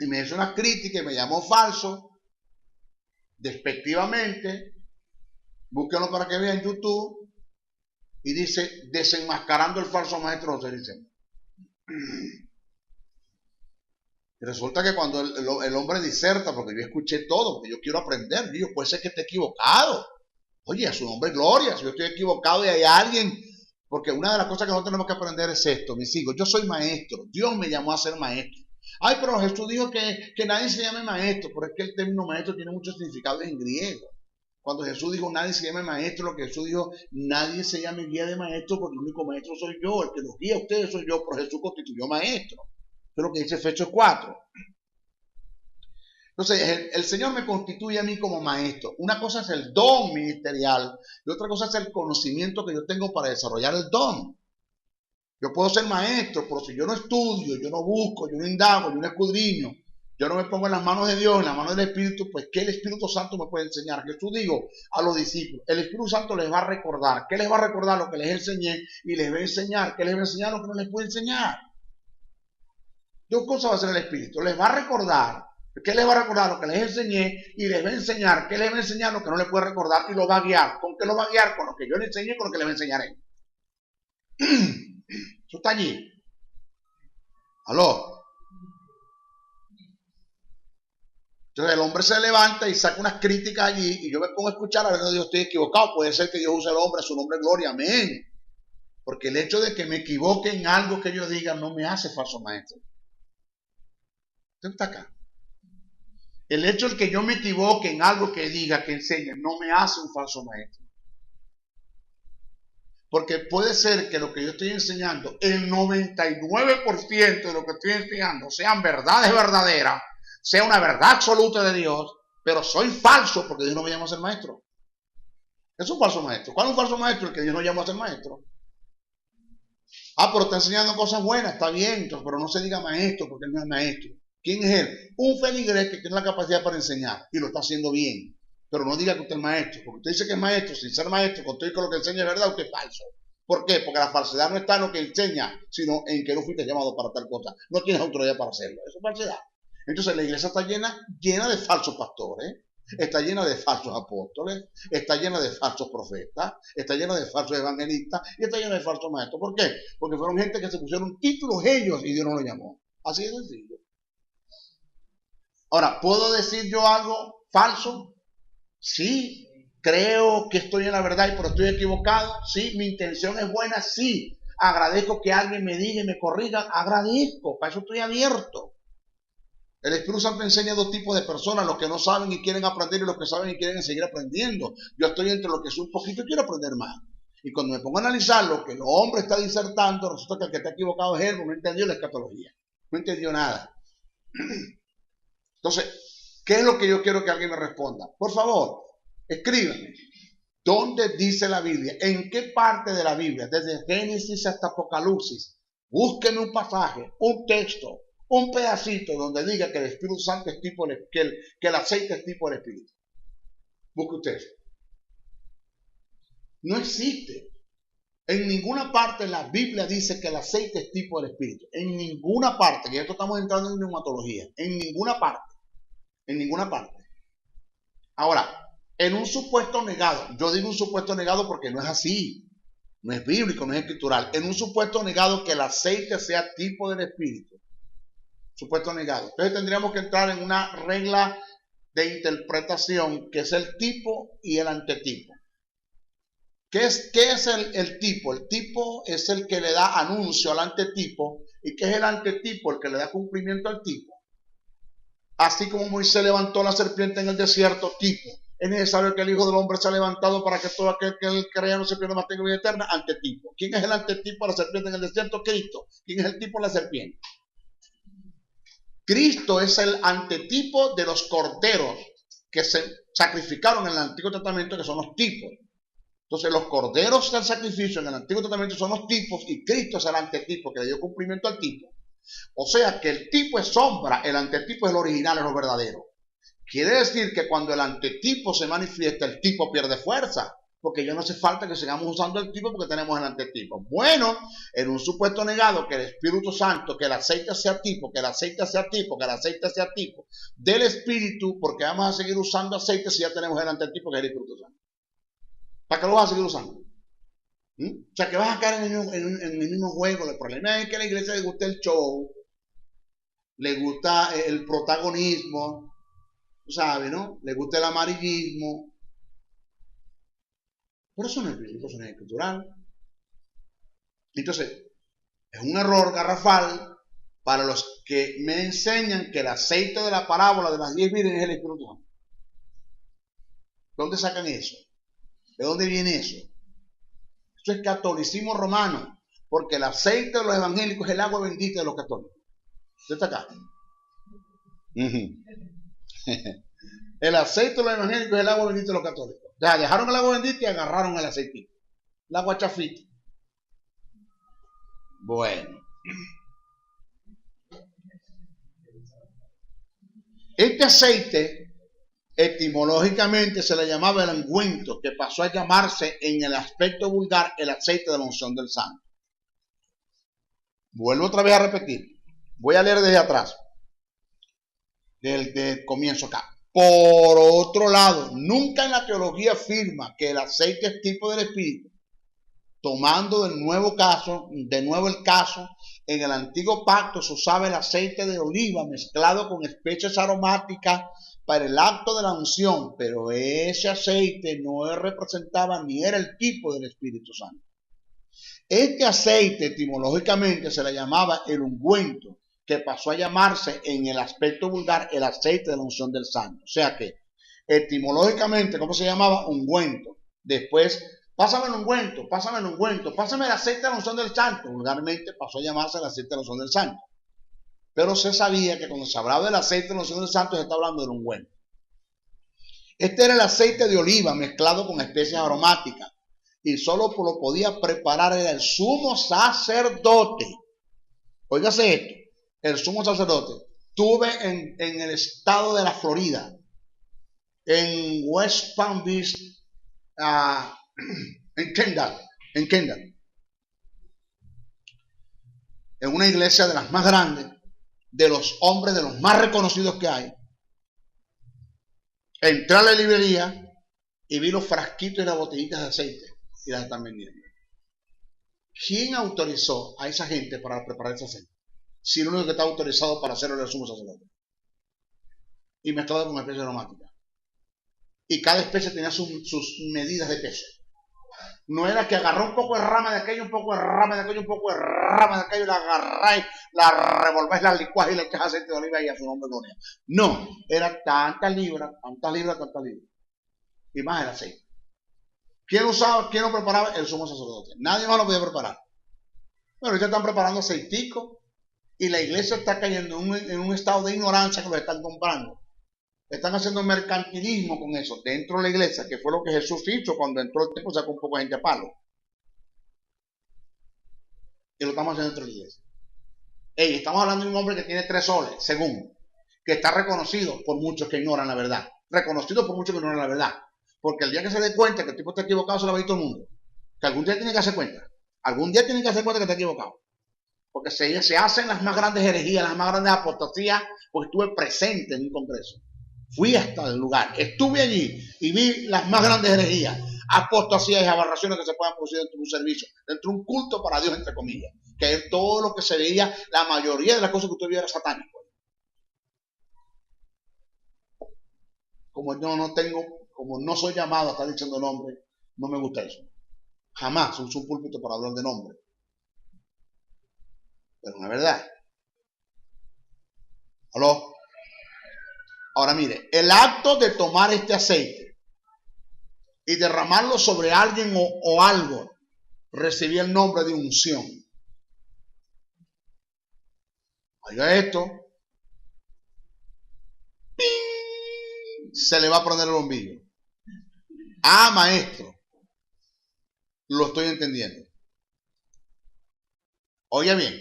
y me hizo una crítica y me llamó falso, despectivamente. Búsquenlo para que vean en YouTube y dice desenmascarando el falso maestro José dice. Y resulta que cuando el hombre diserta, porque yo escuché todo, porque yo quiero aprender, yo puede ser que esté equivocado. Oye, a su nombre es gloria, si yo estoy equivocado y hay alguien. Porque una de las cosas que nosotros tenemos que aprender es esto, mis hijos. Yo soy maestro. Dios me llamó a ser maestro. Ay, pero Jesús dijo que nadie se llame maestro. Pero es que el término maestro tiene muchos significados en griego. Cuando Jesús dijo nadie se llame maestro, lo que Jesús dijo, nadie se llame guía de maestro porque el único maestro soy yo. El que los guía a ustedes soy yo, pero Jesús constituyó maestro. Eso es lo que dice Efesios 4. Entonces, el Señor me constituye a mí como maestro. Una cosa es el don ministerial y otra cosa es el conocimiento que yo tengo para desarrollar el don. Yo puedo ser maestro, pero si yo no estudio, yo no busco, yo no indago, yo no escudriño, yo no me pongo en las manos de Dios, en las manos del Espíritu, pues ¿qué el Espíritu Santo me puede enseñar? Jesús dijo a los discípulos, el Espíritu Santo les va a recordar. ¿Qué les va a recordar? Lo que les enseñé, y les va a enseñar. ¿Qué les va a enseñar? Lo que no les puede enseñar. 2 cosas va a hacer el Espíritu. Les va a recordar. ¿Qué les va a recordar? Lo que les enseñé, y les va a enseñar. ¿Qué les va a enseñar? Lo que no les puede recordar, y lo va a guiar. ¿Con qué lo va a guiar? Con lo que yo le enseñé, con lo que les va a enseñar a él. Eso está allí. ¿Aló? Entonces el hombre se levanta y saca unas críticas allí, y yo me pongo a escuchar, a ver, Dios, estoy equivocado. Puede ser que Dios use al hombre a su nombre gloria, amén. Porque el hecho de que me equivoque en algo que yo diga no me hace falso maestro. ¿Usted está acá? El hecho de que yo me equivoque en algo que diga, que enseñe, no me hace un falso maestro. Porque puede ser que lo que yo estoy enseñando, el 99% de lo que estoy enseñando, sean verdades verdaderas, sea una verdad absoluta de Dios, pero soy falso porque Dios no me llamó a ser maestro. Es un falso maestro. ¿Cuál es un falso maestro? El que Dios no llamó a ser maestro. Ah, pero está enseñando cosas buenas, está bien, pero no se diga maestro porque él no es maestro. ¿Quién es él? Un feligrés que tiene la capacidad para enseñar y lo está haciendo bien. Pero no diga que usted es maestro, porque usted dice que es maestro, sin ser maestro, con todo y con lo que enseña es verdad, usted es falso. ¿Por qué? Porque la falsedad no está en lo que enseña, sino en que no fuiste llamado para tal cosa. No tienes autoridad para hacerlo. Eso es falsedad. Entonces la iglesia está llena de falsos pastores, está llena de falsos apóstoles, está llena de falsos profetas, está llena de falsos evangelistas y está llena de falsos maestros. ¿Por qué? Porque fueron gente que se pusieron títulos ellos y Dios no los llamó. Así de sencillo. Ahora, ¿puedo decir yo algo falso? Sí. ¿Creo que estoy en la verdad y pero estoy equivocado? Sí. ¿Mi intención es buena? Sí. ¿Agradezco que alguien me diga y me corrija? Agradezco. Para eso estoy abierto. El Espíritu Santo enseña a dos tipos de personas, los que no saben y quieren aprender y los que saben y quieren seguir aprendiendo. Yo estoy entre los que sé un poquito y quiero aprender más. Y cuando me pongo a analizar lo que el hombre está disertando, resulta que el que está equivocado es él, porque no entendió la escatología. No entendió nada. Entonces, ¿qué es lo que yo quiero que alguien me responda? Por favor, escríbame. ¿Dónde dice la Biblia? ¿En qué parte de la Biblia? Desde Génesis hasta Apocalipsis. Búsqueme un pasaje, un texto, un pedacito donde diga que el Espíritu Santo es tipo, que el aceite es tipo del Espíritu. Busque usted. No existe. En ninguna parte la Biblia dice que el aceite es tipo del Espíritu. En ninguna parte, que esto estamos entrando en neumatología. En ninguna parte. En ninguna parte. Ahora, en un supuesto negado, yo digo un supuesto negado porque no es así. No es bíblico, no es escritural. En un supuesto negado que el aceite sea tipo del Espíritu. Supuesto negado. Entonces tendríamos que entrar en una regla de interpretación que es el tipo y el antetipo. ¿Qué es el tipo? El tipo es el que le da anuncio al antetipo. ¿Y qué es el antetipo? El que le da cumplimiento al tipo. Así como Moisés levantó la serpiente en el desierto, tipo. Es necesario que el Hijo del Hombre sea levantado para que todo aquel que él crea no se pierda, mas tenga vida eterna. Antetipo. ¿Quién es el antetipo de la serpiente en el desierto? Cristo. ¿Quién es el tipo de la serpiente? Cristo es el antetipo de los corderos que se sacrificaron en el Antiguo Testamento, que son los tipos. Entonces los corderos del sacrificio en el Antiguo Testamento son los tipos y Cristo es el antetipo que le dio cumplimiento al tipo. O sea que el tipo es sombra, el antetipo es el original, es lo verdadero. Quiere decir que cuando el antetipo se manifiesta, el tipo pierde fuerza. Porque ya no hace falta que sigamos usando el tipo porque tenemos el antetipo. Bueno, en un supuesto negado que el Espíritu Santo, que el aceite sea tipo, que el aceite sea tipo, que el aceite sea tipo del Espíritu, porque vamos a seguir usando aceite si ya tenemos el antetipo que es el Espíritu Santo. ¿Para qué lo vas a seguir usando? O sea, que vas a caer en el mismo juego. El problema es que a la iglesia le gusta el show, le gusta el protagonismo, tú sabes, ¿no? Le gusta el amarillismo. Pero eso no es bíblico, eso no es escritural. Entonces, es un error garrafal para los que me enseñan que el aceite de la parábola de las 10 vírgenes es el Espíritu Santo. ¿De dónde sacan eso? ¿De dónde viene eso? Eso es catolicismo romano, porque el aceite de los evangélicos es el agua bendita de los católicos. ¿Usted está acá? El aceite de los evangélicos es el agua bendita de los católicos. O sea, dejaron el agua bendita y agarraron el aceitito. El agua chafita. Bueno. Este aceite, etimológicamente se le llamaba el ungüento, que pasó a llamarse en el aspecto vulgar el aceite de la unción del santo. Vuelvo otra vez a repetir. Voy a leer desde atrás. Del comienzo acá. Por otro lado, nunca en la teología afirma que el aceite es tipo del Espíritu. Tomando de nuevo el caso, en el antiguo pacto se usaba el aceite de oliva mezclado con especies aromáticas para el acto de la unción, pero ese aceite no representaba ni era el tipo del Espíritu Santo. Este aceite etimológicamente se le llamaba el ungüento, que pasó a llamarse en el aspecto vulgar el aceite de la unción del santo. O sea que etimológicamente, ¿cómo se llamaba? Ungüento. Después, pásame el ungüento, pásame el aceite de la unción del santo. Vulgarmente pasó a llamarse el aceite de la unción del santo. Pero se sabía que cuando se hablaba del aceite de la unción del santo se está hablando del ungüento. Este era el aceite de oliva mezclado con especies aromáticas y solo lo podía preparar el sumo sacerdote. Óigase esto. El sumo sacerdote. Estuve en el estado de la Florida, en West Palm Beach, en Kendall. en una iglesia de las más grandes, de los hombres, de los más reconocidos que hay. Entré a la librería y vi los frasquitos y las botellitas de aceite y las están vendiendo. ¿Quién autorizó a esa gente para preparar ese aceite? Si el único que está autorizado para hacerlo era el sumo sacerdote. Y mezclado con especies aromáticas. Y cada especie tenía sus medidas de peso. No era que agarró un poco de rama de aquello, un poco de rama de aquello, un poco de rama de aquello, la agarráis, la revolváis, la licuáis y le echáis aceite de oliva y a su nombre gloria. No, era tantas libras, tantas libras, tantas libras. Y más el aceite. ¿Quién usaba, quién lo preparaba? El sumo sacerdote. Nadie más lo podía preparar. Bueno, ahorita están preparando aceitico y la iglesia está cayendo en un estado de ignorancia que lo están comprando. Están haciendo mercantilismo con eso dentro de la iglesia, que fue lo que Jesús hizo cuando entró el templo, sacó un poco de gente a palo. Y lo estamos haciendo dentro de la iglesia. Estamos hablando de un hombre que tiene 3 soles, según, que está reconocido por muchos que ignoran la verdad. Reconocido por muchos que ignoran la verdad. Porque el día que se dé cuenta que el tipo está equivocado, se lo va a ir todo el mundo. Que algún día tiene que hacer cuenta. Algún día tiene que hacer cuenta que está equivocado. Porque se hacen las más grandes herejías, las más grandes apostasías, porque estuve presente en un congreso. Fui hasta el lugar, estuve allí y vi las más grandes herejías, apostasías y aberraciones que se puedan producir dentro de un servicio, dentro de un culto para Dios, entre comillas. Que es todo lo que se veía, la mayoría de las cosas que usted veía era satánico. Como yo no tengo, como no soy llamado a estar diciendo nombre, no me gusta eso. Jamás uso un púlpito para hablar de nombre. Pero no es verdad. ¿Aló? Ahora mire, el acto de tomar este aceite y derramarlo sobre alguien o algo recibía el nombre de unción. Oiga esto. ¡Ping! Se le va a prender el bombillo. Ah, maestro. Lo estoy entendiendo. Oiga bien.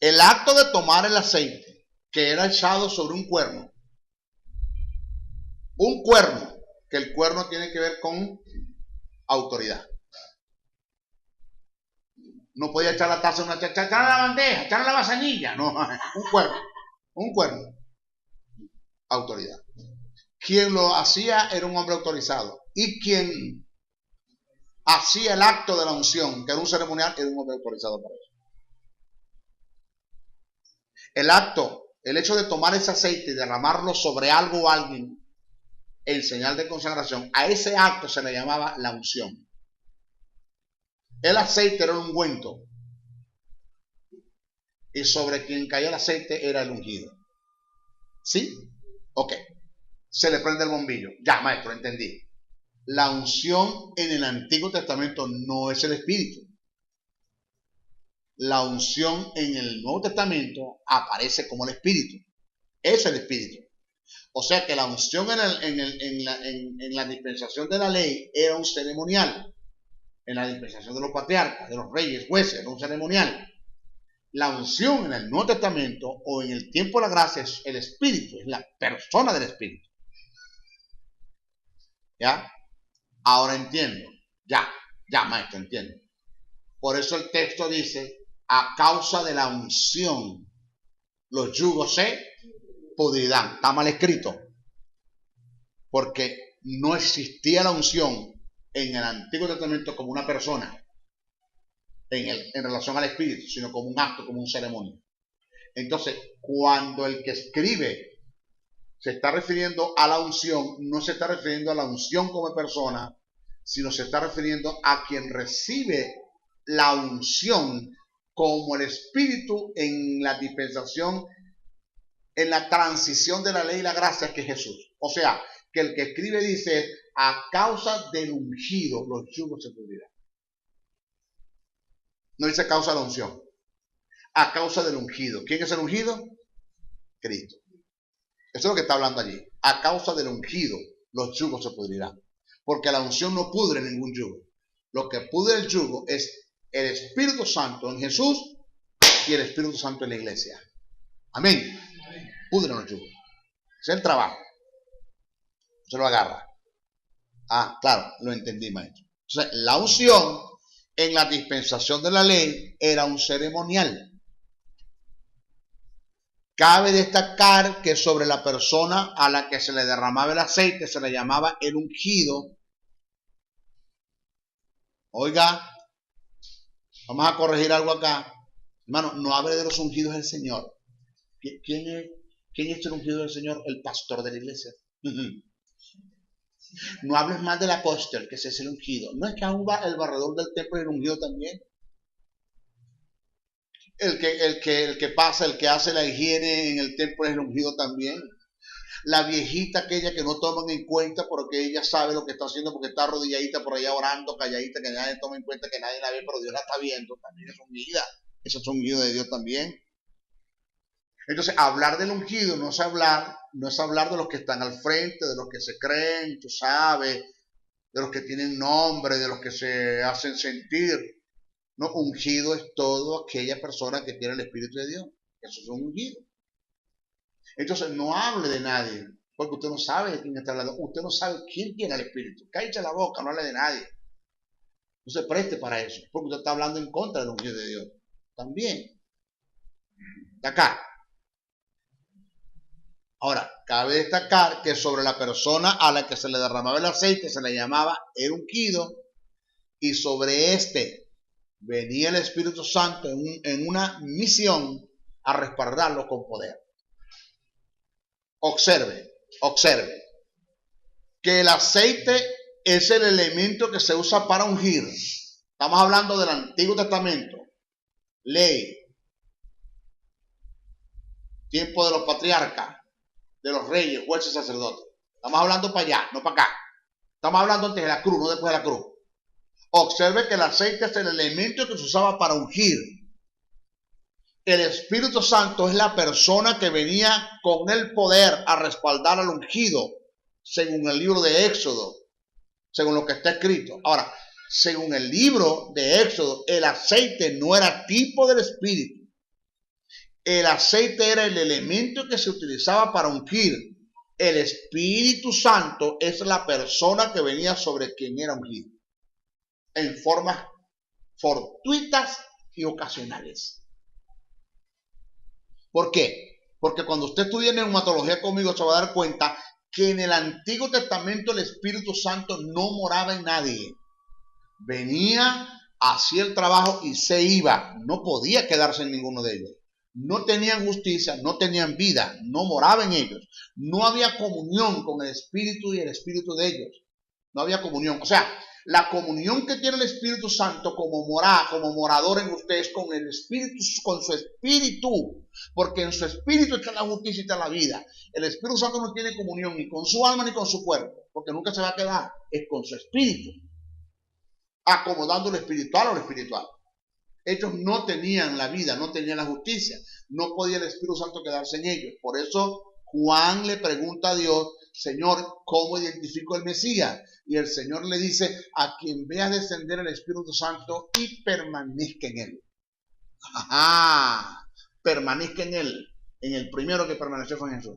El acto de tomar el aceite que era echado sobre un cuerno, que el cuerno tiene que ver con autoridad. No podía echar la taza en una echar la bandeja, echar la vasanilla, no, un cuerno, autoridad. Quien lo hacía era un hombre autorizado, y quien hacía el acto de la unción, que era un ceremonial, era un hombre autorizado para eso. El hecho de tomar ese aceite y derramarlo sobre algo o alguien en señal de consagración, a ese acto se le llamaba la unción. El aceite era un ungüento y sobre quien caía el aceite era el ungido. ¿Sí? Ok. Se le prende el bombillo. Ya, maestro, entendí. La unción en el Antiguo Testamento no es el Espíritu. La unción en el Nuevo Testamento aparece como el Espíritu. Es el Espíritu. O sea que la unción en la dispensación de la ley era un ceremonial. En la dispensación de los patriarcas, de los reyes, jueces, era un ceremonial. La unción en el Nuevo Testamento o en el tiempo de la gracia es el Espíritu, es la persona del Espíritu. ¿Ya? Ahora entiendo. Ya, maestro, entiendo. Por eso el texto dice, a causa de la unción, los yugos se pudrirán. Está mal escrito. Porque no existía la unción en el Antiguo Testamento como una persona en relación al Espíritu, sino como un acto, como un ceremonia. Entonces, cuando el que escribe se está refiriendo a la unción, no se está refiriendo a la unción como persona, sino se está refiriendo a quien recibe la unción como el Espíritu en la dispensación, en la transición de la ley y la gracia, que es Jesús. O sea, que el que escribe dice, a causa del ungido, los yugos se pudrirán. No dice a causa de la unción. A causa del ungido. ¿Quién es el ungido? Cristo. Eso es lo que está hablando allí. A causa del ungido, los yugos se pudrirán. Porque la unción no pudre ningún yugo. Lo que pudre el yugo es el Espíritu Santo en Jesús y el Espíritu Santo en la iglesia. Amén. Pudren los yugos. Ese es el trabajo. Se lo agarra. Ah, claro, lo entendí, maestro. Entonces, la unción en la dispensación de la ley era un ceremonial. Cabe destacar que sobre la persona a la que se le derramaba el aceite se le llamaba el ungido. Oiga, vamos a corregir algo acá. Hermano, no hable de los ungidos del Señor. ¿Quién es el ungido del Señor? El pastor de la iglesia. No hables mal del apóstol, que ese es el ungido. No es que aún va el barredor del templo y el ungido también. El que pasa, el que hace la higiene en el templo es el ungido también. La viejita aquella que no toman en cuenta porque ella sabe lo que está haciendo porque está arrodilladita por allá orando, calladita, que nadie toma en cuenta, que nadie la ve, pero Dios la está viendo, también es ungida. Eso es ungido de Dios también. Entonces, hablar del ungido no es hablar de los que están al frente, de los que se creen, tú sabes, de los que tienen nombre, de los que se hacen sentir. No, ungido es todo aquella persona que tiene el Espíritu de Dios. Eso es un ungido. Entonces, no hable de nadie, porque usted no sabe de quién está hablando. Usted no sabe quién tiene el Espíritu. Cállese la boca, no hable de nadie. No se preste para eso, porque usted está hablando en contra del ungido de Dios. También. De acá. Ahora, cabe destacar que sobre la persona a la que se le derramaba el aceite se le llamaba el ungido, y sobre este venía el Espíritu Santo en una misión a respaldarlo con poder. Observe, que el aceite es el elemento que se usa para ungir. Estamos hablando del Antiguo Testamento, ley, tiempo de los patriarcas, de los reyes, jueces, sacerdotes. Estamos hablando para allá, no para acá. Estamos hablando antes de la cruz, no después de la cruz. Observe que el aceite es el elemento que se usaba para ungir. El Espíritu Santo es la persona que venía con el poder a respaldar al ungido, según el libro de Éxodo, según lo que está escrito. Ahora, según el libro de Éxodo, el aceite no era tipo del Espíritu. El aceite era el elemento que se utilizaba para ungir. El Espíritu Santo es la persona que venía sobre quien era ungido, en formas fortuitas y ocasionales. ¿Por qué? Porque cuando usted estudia neumatología conmigo se va a dar cuenta que en el Antiguo Testamento el Espíritu Santo no moraba en nadie. Venía, hacía el trabajo y se iba. No podía quedarse en ninguno de ellos. No tenían justicia, no tenían vida, no moraba en ellos. No había comunión con el Espíritu y el Espíritu de ellos. No había comunión. O sea, la comunión que tiene el Espíritu Santo como morador en ustedes con el Espíritu, con su Espíritu, porque en su Espíritu está la justicia y está la vida. El Espíritu Santo no tiene comunión ni con su alma ni con su cuerpo, porque nunca se va a quedar, es con su Espíritu, acomodando lo espiritual a lo espiritual. Ellos no tenían la vida, no tenían la justicia, no podía el Espíritu Santo quedarse en ellos. Por eso Juan le pregunta a Dios: Señor, ¿cómo identifico el Mesías? Y el Señor le dice: a quien veas descender el Espíritu Santo y permanezca en él. Ajá, permanezca en él. En el primero que permaneció fue en Jesús.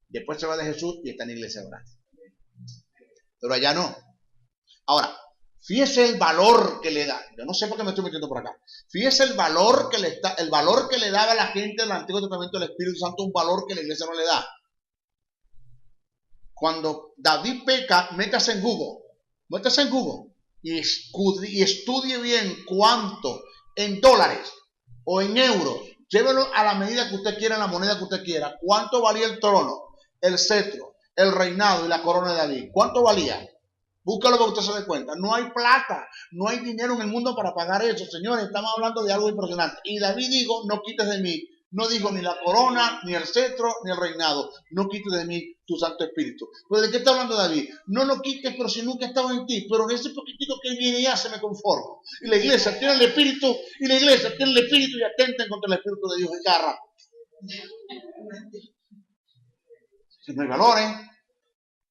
Después se va de Jesús y está en la iglesia ahora. Pero allá no. Ahora, fíjese el valor que le da. Yo no sé por qué me estoy metiendo por acá. Fíjese el valor que le daba a la gente del Antiguo Testamento del Espíritu Santo, un valor que la iglesia no le da. Cuando David peca, métase en Google y estudie bien cuánto en dólares o en euros, llévelo a la medida que usted quiera, en la moneda que usted quiera, cuánto valía el trono, el cetro, el reinado y la corona de David. ¿Cuánto valía? Búscalo para que usted se dé cuenta. No hay plata, no hay dinero en el mundo para pagar eso, señores. Estamos hablando de algo impresionante. Y David dijo: no quites de mí. No dijo ni la corona, ni el cetro, ni el reinado. No quites de mí tu Santo Espíritu. ¿Pero de qué está hablando David? No lo quites, pero si nunca estaba en ti. Pero en ese poquitico que viene ya se me conformo. Y la iglesia tiene el Espíritu, y atenten contra el Espíritu de Dios en cada rato. Si no hay valores,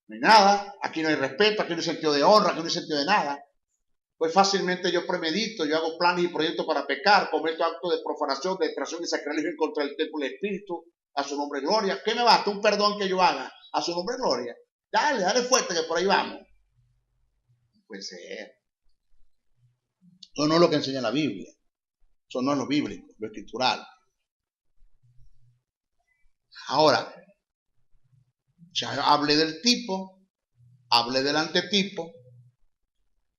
no hay nada. Aquí no hay respeto, aquí no hay sentido de honra, aquí no hay sentido de nada. Pues fácilmente yo premedito, yo hago planes y proyectos para pecar, cometo actos de profanación, de extracción y sacrilegio en contra del templo del Espíritu, a su nombre gloria. ¿Qué me basta? Un perdón que yo haga a su nombre gloria. Dale fuerte que por ahí vamos. No puede ser. Eso no es lo que enseña la Biblia. Eso no es lo bíblico, lo escritural. Ahora, ya hablé del tipo, hablé del antetipo.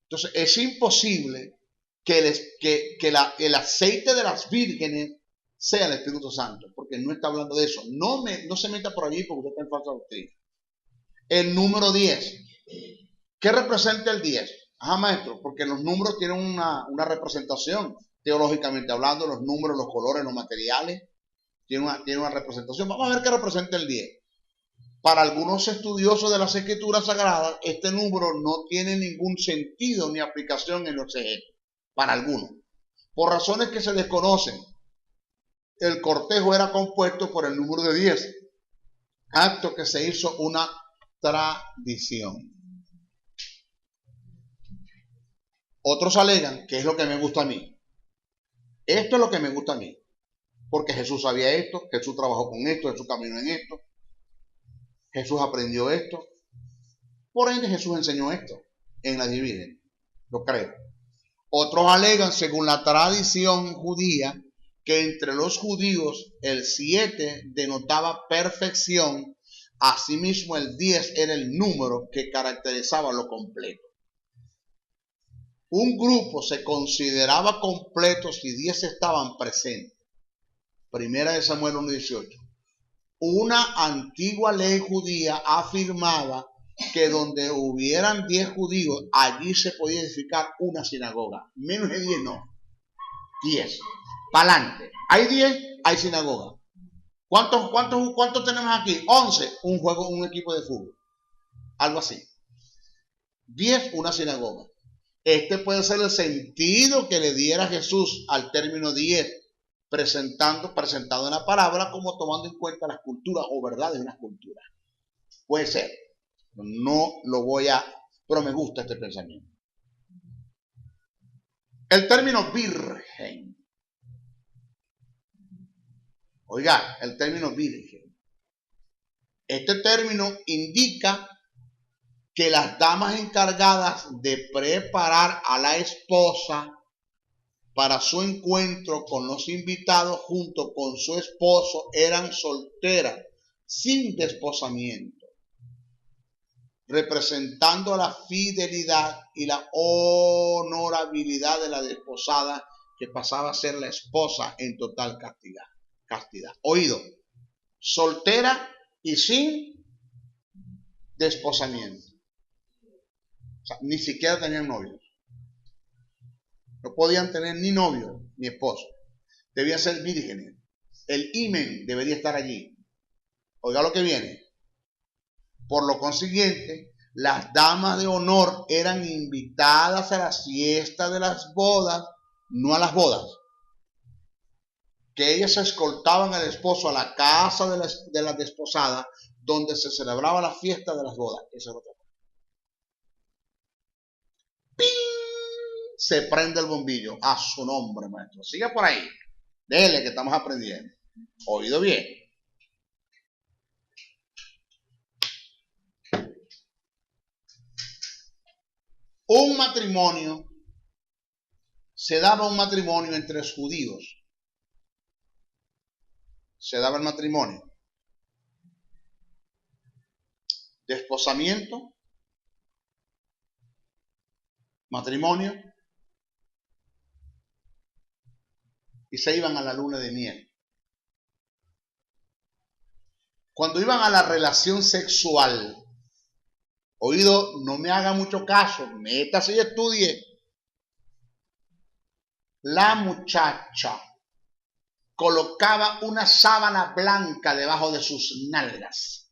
Entonces, es imposible que el aceite de las vírgenes sea el Espíritu Santo, porque no está hablando de eso. No se meta por allí porque usted está en falsa doctrina. El número 10. ¿Qué representa el 10? Ajá, maestro, porque los números tienen una representación, teológicamente hablando, los números, los colores, los materiales, tienen una representación. Vamos a ver qué representa el 10. Para algunos estudiosos de las Escrituras Sagradas, este número no tiene ningún sentido ni aplicación en los exegetas. Para algunos. Por razones que se desconocen, el cortejo era compuesto por el número de 10. Acto que se hizo una tradición. Otros alegan que es lo que me gusta a mí. Esto es lo que me gusta a mí. Porque Jesús sabía esto, Jesús trabajó con esto, Jesús caminó en esto. Jesús aprendió esto. Por ende, Jesús enseñó esto en la Divina. Lo creo. Otros alegan, según la tradición judía, que entre los judíos el 7 denotaba perfección. Asimismo, el 10 era el número que caracterizaba lo completo. Un grupo se consideraba completo si 10 estaban presentes. Primera de Samuel 1:18. Una antigua ley judía afirmaba que donde hubieran 10 judíos, allí se podía edificar una sinagoga. Menos de 10 no. 10. Para adelante. Hay 10, hay sinagoga. ¿Cuántos tenemos aquí? 11. Un equipo de fútbol. Algo así. 10, una sinagoga. Este puede ser el sentido que le diera Jesús al término 10, presentado en la palabra como tomando en cuenta las culturas o verdades de una cultura. Puede ser. No lo voy a, pero me gusta este pensamiento. El término virgen. Oiga, el término virgen. Este término indica que las damas encargadas de preparar a la esposa para su encuentro con los invitados junto con su esposo eran solteras, sin desposamiento, representando la fidelidad y la honorabilidad de la desposada que pasaba a ser la esposa en total castidad. Oído, soltera y sin desposamiento. O sea, ni siquiera tenían novios. No podían tener ni novio ni esposo. Debían ser vírgenes. El himen debería estar allí. Oiga lo que viene. Por lo consiguiente, las damas de honor eran invitadas a la fiesta de las bodas, no a las bodas. Que ellas escoltaban al esposo a la casa de la desposada, donde se celebraba la fiesta de las bodas. Eso es otra cosa. ¡Ping! Se prende el bombillo. A su nombre, maestro. Sigue por ahí. Dele que estamos aprendiendo. Oído bien. Un matrimonio. Se daba un matrimonio entre los judíos. Se daba el matrimonio. Desposamiento. Matrimonio. Y se iban a la luna de miel. Cuando iban a la relación sexual, oído, no me haga mucho caso, métase y estudie. La muchacha colocaba una sábana blanca debajo de sus nalgas.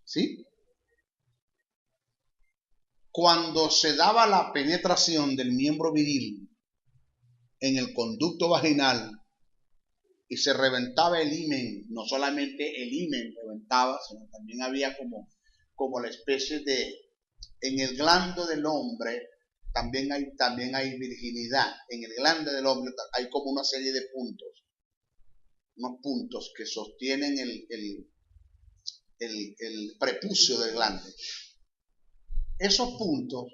¿Sí? Cuando se daba la penetración del miembro viril en el conducto vaginal y se reventaba el himen, no solamente el himen reventaba, sino también había como la especie de, en el glande del hombre, también hay virginidad. En el glande del hombre hay como una serie de puntos, unos puntos que sostienen el prepucio del glande. Esos puntos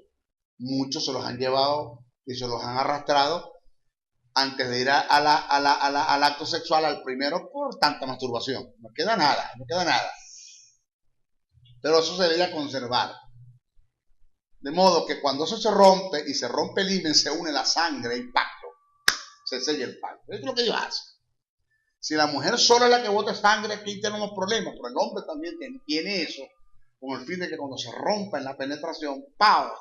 Muchos se los han llevado y se los han arrastrado antes de ir al acto sexual, al primero, por tanta masturbación. No queda nada, no queda nada. Pero eso se debería conservar. De modo que cuando eso se rompe y se rompe el himen, se une la sangre, el pacto. Se sella el pacto. Eso es lo que Dios hace. Si la mujer sola es la que bota sangre, aquí tenemos problemas, pero el hombre también tiene eso, con el fin de que cuando se rompa en la penetración, ¡pau!,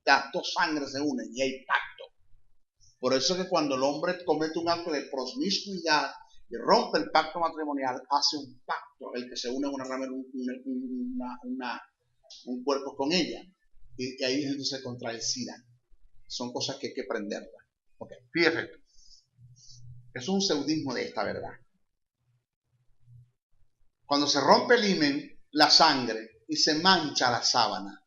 las dos sangres se unen y hay pacto. Por eso es que cuando el hombre comete un acto de promiscuidad y rompe el pacto matrimonial, hace un pacto, el que se une un cuerpo con ella. Y ahí es donde se contra el SIDA. Son cosas que hay que aprenderlas. Ok, fíjate. Es un seudismo de esta verdad. Cuando se rompe el himen, la sangre, y se mancha la sábana,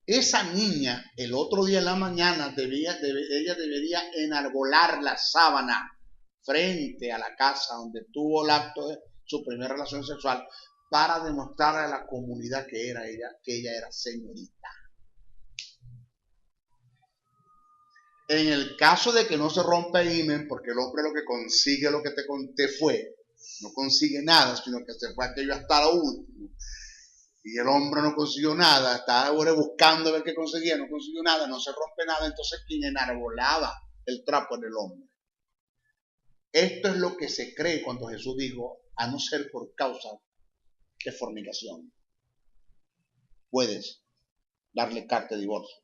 esa niña, el otro día en la mañana, ella debería enarbolar la sábana frente a la casa donde tuvo el acto de su primera relación sexual, para demostrarle a la comunidad que ella era señorita. En el caso de que no se rompa el himen, porque el hombre lo que consigue, lo que te conté fue, no consigue nada, sino que se fue aquello hasta lo último, y el hombre no consiguió nada, estaba ahora buscando a ver qué conseguía, no consiguió nada, no se rompe nada, entonces quien enarbolaba el trapo en el hombre. Esto es lo que se cree cuando Jesús dijo, a no ser por causa de fornicación, puedes darle carta de divorcio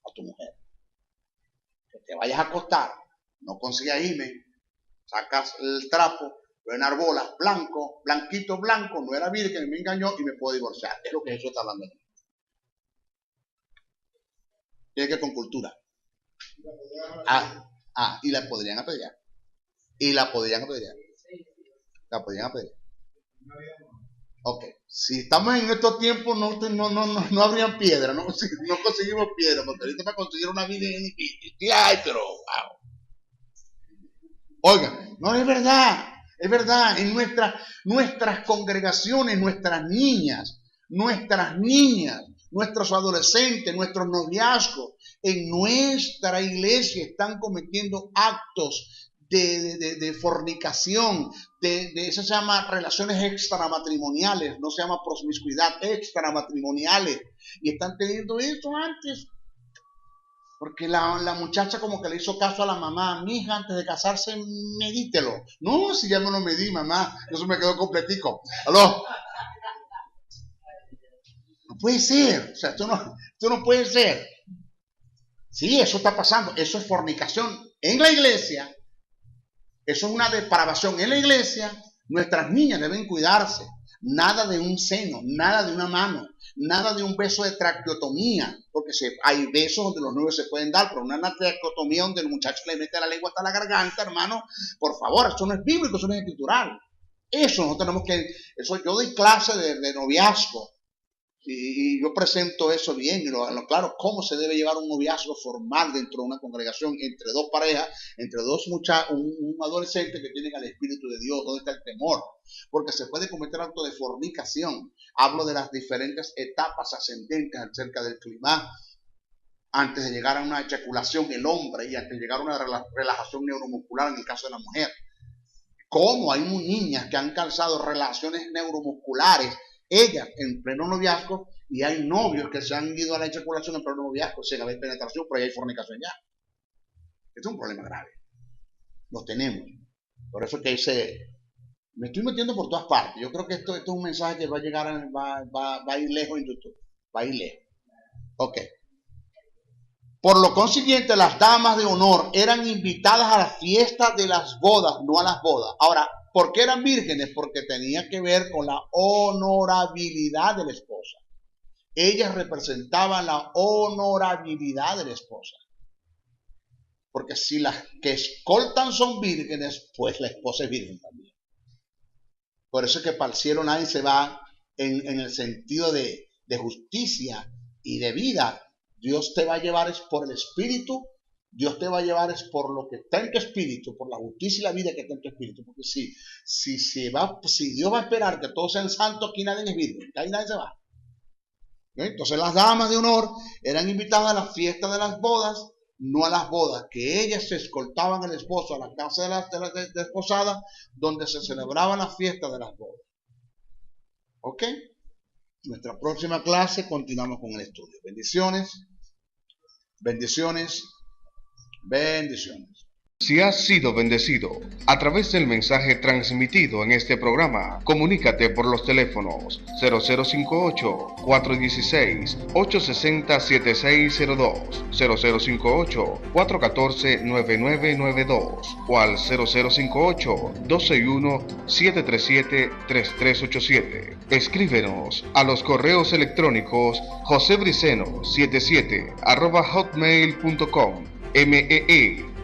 a tu mujer. Que te vayas a acostar, no consigues himen, sacas el trapo, lo enarbolas, blanco, blanquito, blanco, no era virgen, me engañó y me puedo divorciar. Es lo que Jesús está hablando aquí. Tiene que ver con cultura. Y la podrían apedrear. La podrían apedrear. Ok, si estamos en estos tiempos no habrían piedra, no conseguimos piedra, porque ahorita para conseguir una vida ay, pero wow. Oigan, no es verdad, en nuestras congregaciones, nuestras niñas, nuestros adolescentes, nuestros noviazgos, en nuestra iglesia están cometiendo actos de fornicación, eso se llama relaciones extramatrimoniales, no se llama promiscuidad, extramatrimoniales, y están teniendo eso antes, porque la muchacha como que le hizo caso a la mamá, mi hija, antes de casarse, medítelo. No, si ya me lo medí, mamá, eso me quedó completico. ¿Aló? No puede ser, o sea, esto no puede ser. Sí, eso está pasando, eso es fornicación en la iglesia. Eso es una depravación en la iglesia. Nuestras niñas deben cuidarse. Nada de un seno, nada de una mano, nada de un beso de traqueotomía, porque hay besos donde los novios se pueden dar, pero una traqueotomía donde el muchacho le mete la lengua hasta la garganta, hermano, por favor, eso no es bíblico, eso no es escritural. Eso no tenemos que, yo doy clase de noviazgo. Y yo presento eso bien, y claro, cómo se debe llevar un noviazgo formal dentro de una congregación entre dos parejas, entre dos muchachos, un adolescente que tienen al Espíritu de Dios. ¿Dónde está el temor? Porque se puede cometer acto de fornicación. Hablo de las diferentes etapas ascendentes acerca del clima, antes de llegar a una eyaculación el hombre y antes de llegar a una relajación neuromuscular en el caso de la mujer. ¿Cómo hay niñas que han causado relaciones neuromusculares, ellas en pleno noviazgo, y hay novios que se han ido a la eyaculación en pleno noviazgo sin haber penetración, pero ahí hay fornicación ya? Este es un problema grave. Lo tenemos. Por eso que me estoy metiendo por todas partes. Yo creo que esto es un mensaje que va a llegar, va a ir lejos en YouTube. Va a ir lejos. Ok. Por lo consiguiente, las damas de honor eran invitadas a la fiesta de las bodas, no a las bodas. Ahora, ¿por qué eran vírgenes? Porque tenía que ver con la honorabilidad de la esposa. Ellas representaban la honorabilidad de la esposa. Porque si las que escoltan son vírgenes, pues la esposa es virgen también. Por eso es que para el cielo nadie se va en el sentido de justicia y de vida. Dios te va a llevar es por el Espíritu. Dios te va a llevar es por lo que está en tu espíritu, por la justicia y la vida que está en tu espíritu. Porque si Dios va a esperar que todos sean santos, aquí nadie es virgen, ahí nadie se va. Entonces las damas de honor eran invitadas a la fiesta de las bodas, no a las bodas, que ellas se escoltaban al esposo a la casa de la desposada, donde se celebraba la fiesta de las bodas. ¿Ok? Nuestra próxima clase continuamos con el estudio. Bendiciones, bendiciones, bendiciones. Si has sido bendecido a través del mensaje transmitido en este programa, comunícate por los teléfonos 0058-416-860-7602, 0058-414-9992 o al 0058-261-737-3387. Escríbenos a los correos electrónicos josebriceno77@hotmail.com,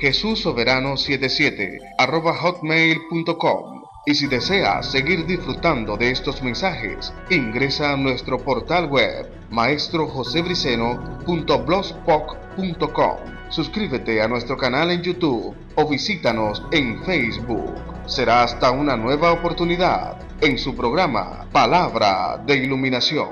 Jesús Soberano 77 @hotmail.com. Y si deseas seguir disfrutando de estos mensajes, ingresa a nuestro portal web maestrojosebriceno.blogspot.com. Suscríbete a nuestro canal en YouTube o visítanos en Facebook. Será hasta una nueva oportunidad en su programa Palabra de Iluminación.